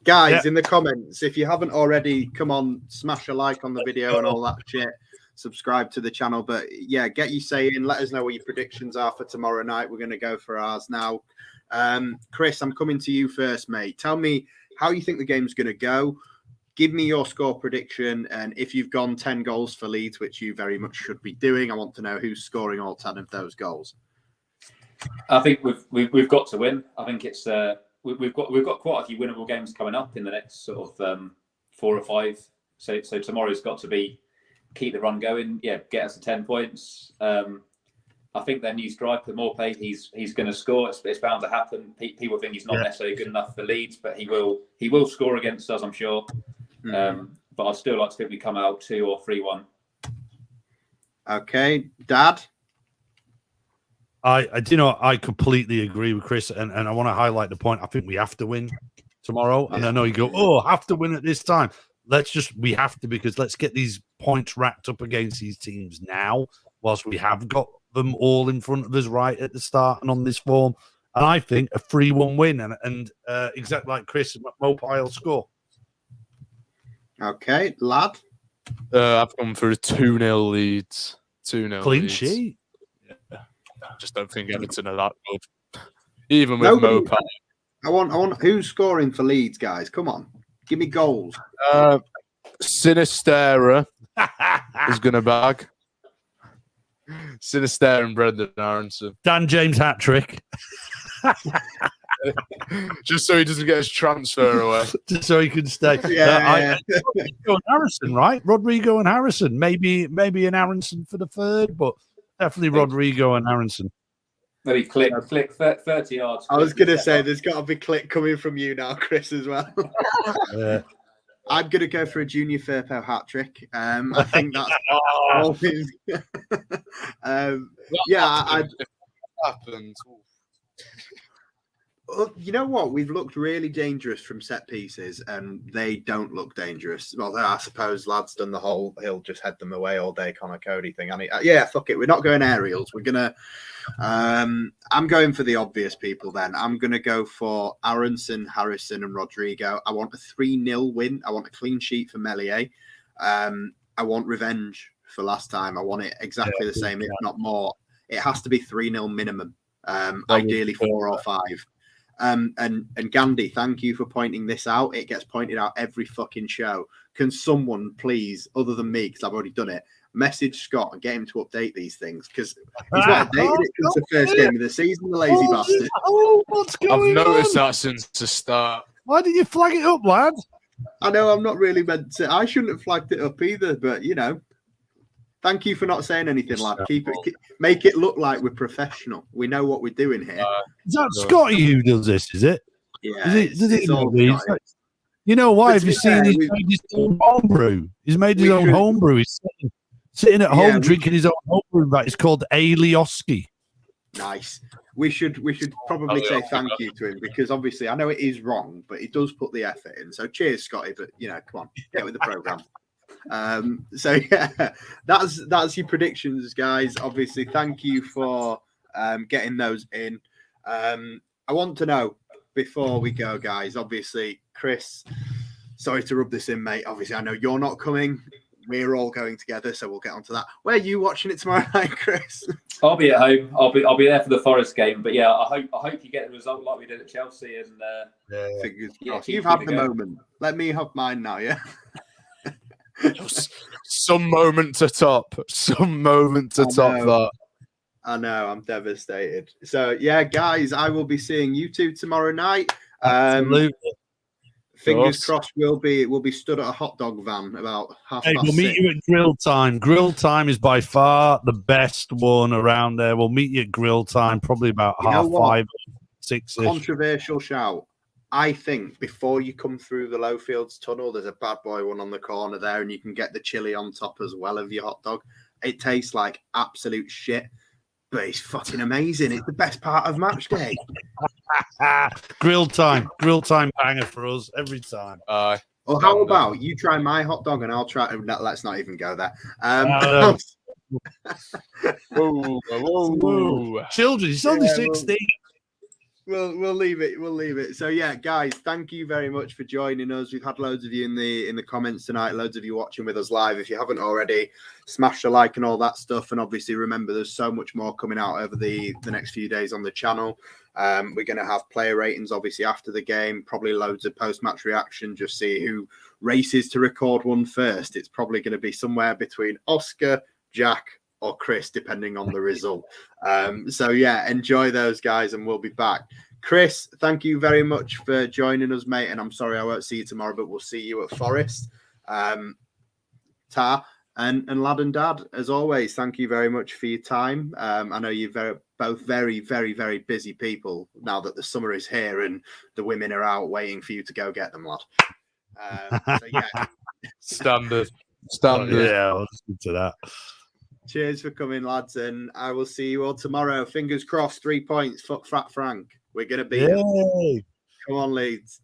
guys, in the comments, if you haven't already, come on, smash a like on the video and all that shit. Subscribe to the channel, but yeah, get you saying. Let us know what your predictions are for tomorrow night. We're going to go for ours now. Chris, I'm coming to you first, mate. Tell me how you think the game's going to go. Give me your score prediction, and if you've gone 10 goals for Leeds, which you very much should be doing, I want to know who's scoring all 10 of those goals. I think we've got to win. I think it's we've got quite a few winnable games coming up in the next sort of 4 or 5 So tomorrow's got to be keep the run going. Yeah, get us to 10 points. I think their new striker, Morpay, he's going to score. It's bound to happen. People think he's not necessarily good enough for Leeds, but he will score against us, I'm sure. But I'd still like to think we come out 2 or 3-1. Okay, Dad. I completely agree with Chris, and I want to highlight the point. I think we have to win tomorrow. And I know you go, oh, have to win at this time. We have to, because let's get these points racked up against these teams now, whilst we have got them all in front of us right at the start and on this form. And I think a 3-1 win, and exactly like Chris, Mopay will score. Okay, Lad. I've gone for a 2-0 Leeds. 2-0 Clean Leeds. sheet. I just don't think Everton are that good. Even with Mopay. I want who's scoring for Leeds, guys? Come on. Give me goals. Sinistera is going to bag. Sinistera and Brendan Aronson. Dan James hat-trick. Just so he doesn't get his transfer away. Just so he can stay. Rodrigo and Harrison, right? Rodrigo and Harrison. Maybe an Aronson for the third, but definitely Rodrigo and Harrison. Maybe click 30 yards. I was going to say, there's got to be click coming from you now, Chris, as well. I'm going to go for a Junior Firpo hat-trick. I think that's always... happened. Well, you know what? We've looked really dangerous from set pieces, and they don't look dangerous. Well, I suppose Lad's done the whole he'll just head them away all day Connor Cody thing. I mean, fuck it. We're not going aerials. We're gonna. I'm going for the obvious people. Then I'm gonna go for Aronson, Harrison, and Rodrigo. I want a 3-0 win. I want a clean sheet for Meslier. I want revenge for last time. I want it exactly the same, if not more. It has to be 3-0 minimum. Ideally 4 or 5. And Gandhi, thank you for pointing this out. It gets pointed out every fucking show. Can someone please, other than me, because I've already done it, message Scott and get him to update these things, because he's not updated it since the first game of the season, the lazy bastard. What's going I've noticed that since the start. Why didn't you flag it up, lad? I know I'm not really meant to. I shouldn't have flagged it up either, but thank you for not saying anything, lad. Make it look like we're professional. We know what we're doing here. Is that Scotty who does this? Is it? Yeah. Does all you know why? Have you seen he's made his own homebrew? He's made his own homebrew. He's sitting at home drinking his own homebrew. Right? It's called 𝐼𝐍𝐼𝐍. Nice. We should probably say thank you to him, because obviously I know it is wrong, but he does put the effort in. So cheers, Scotty. But come on, get with the program. So yeah, that's your predictions, guys. Obviously, thank you for getting those in. I want to know before we go, guys. Obviously, Chris, sorry to rub this in, mate. Obviously, I know you're not coming. We're all going together, so we'll get onto that. Where are you watching it tomorrow night, Chris? I'll be at home. I'll be there for the Forest game. But yeah, I hope you get the result like we did at Chelsea. And fingers crossed. You've had the moment. Let me have mine now. Yeah. Some moment to top that. I know, I'm devastated. So yeah, guys, I will be seeing you two tomorrow night. Absolutely. Fingers crossed. We'll be stood at a hot dog van about half past we'll meet 6. you at Grill Time. Grill Time is by far the best one around there. We'll meet you at Grill Time, probably about 5:30, 6. Controversial shout. I think before you come through the Lowfields tunnel, there's a bad boy one on the corner there, and you can get the chili on top as well of your hot dog. It tastes like absolute shit, but it's fucking amazing. It's the best part of match day. Grill Time banger for us every time. Well, how about you try my hot dog and I'll try. Let's not even go there. Whoa. Children, it's only 16. We'll leave it. So yeah, guys, thank you very much for joining us. We've had loads of you in the comments tonight, loads of you watching with us live. If you haven't already, smash the like and all that stuff. And obviously remember, there's so much more coming out over the next few days on the channel. We're going to have player ratings obviously after the game, probably loads of post-match reaction, just see who races to record one first. It's probably going to be somewhere between Oscar, Jack, or Chris, depending on the result. So yeah, enjoy those, guys, and we'll be back. Chris, thank you very much for joining us, mate. And I'm sorry I won't see you tomorrow, but we'll see you at Forest. Tar. And Lad and Dad, as always, thank you very much for your time. I know you're both very, very, very busy people now that the summer is here and the women are out waiting for you to go get them, lad. So yeah, Standard. Yeah, I'll listen to that. Cheers for coming, lads, and I will see you all tomorrow. Fingers crossed, 3 points. Fuck Fat Frank. We're gonna beat him. Come on, Leeds.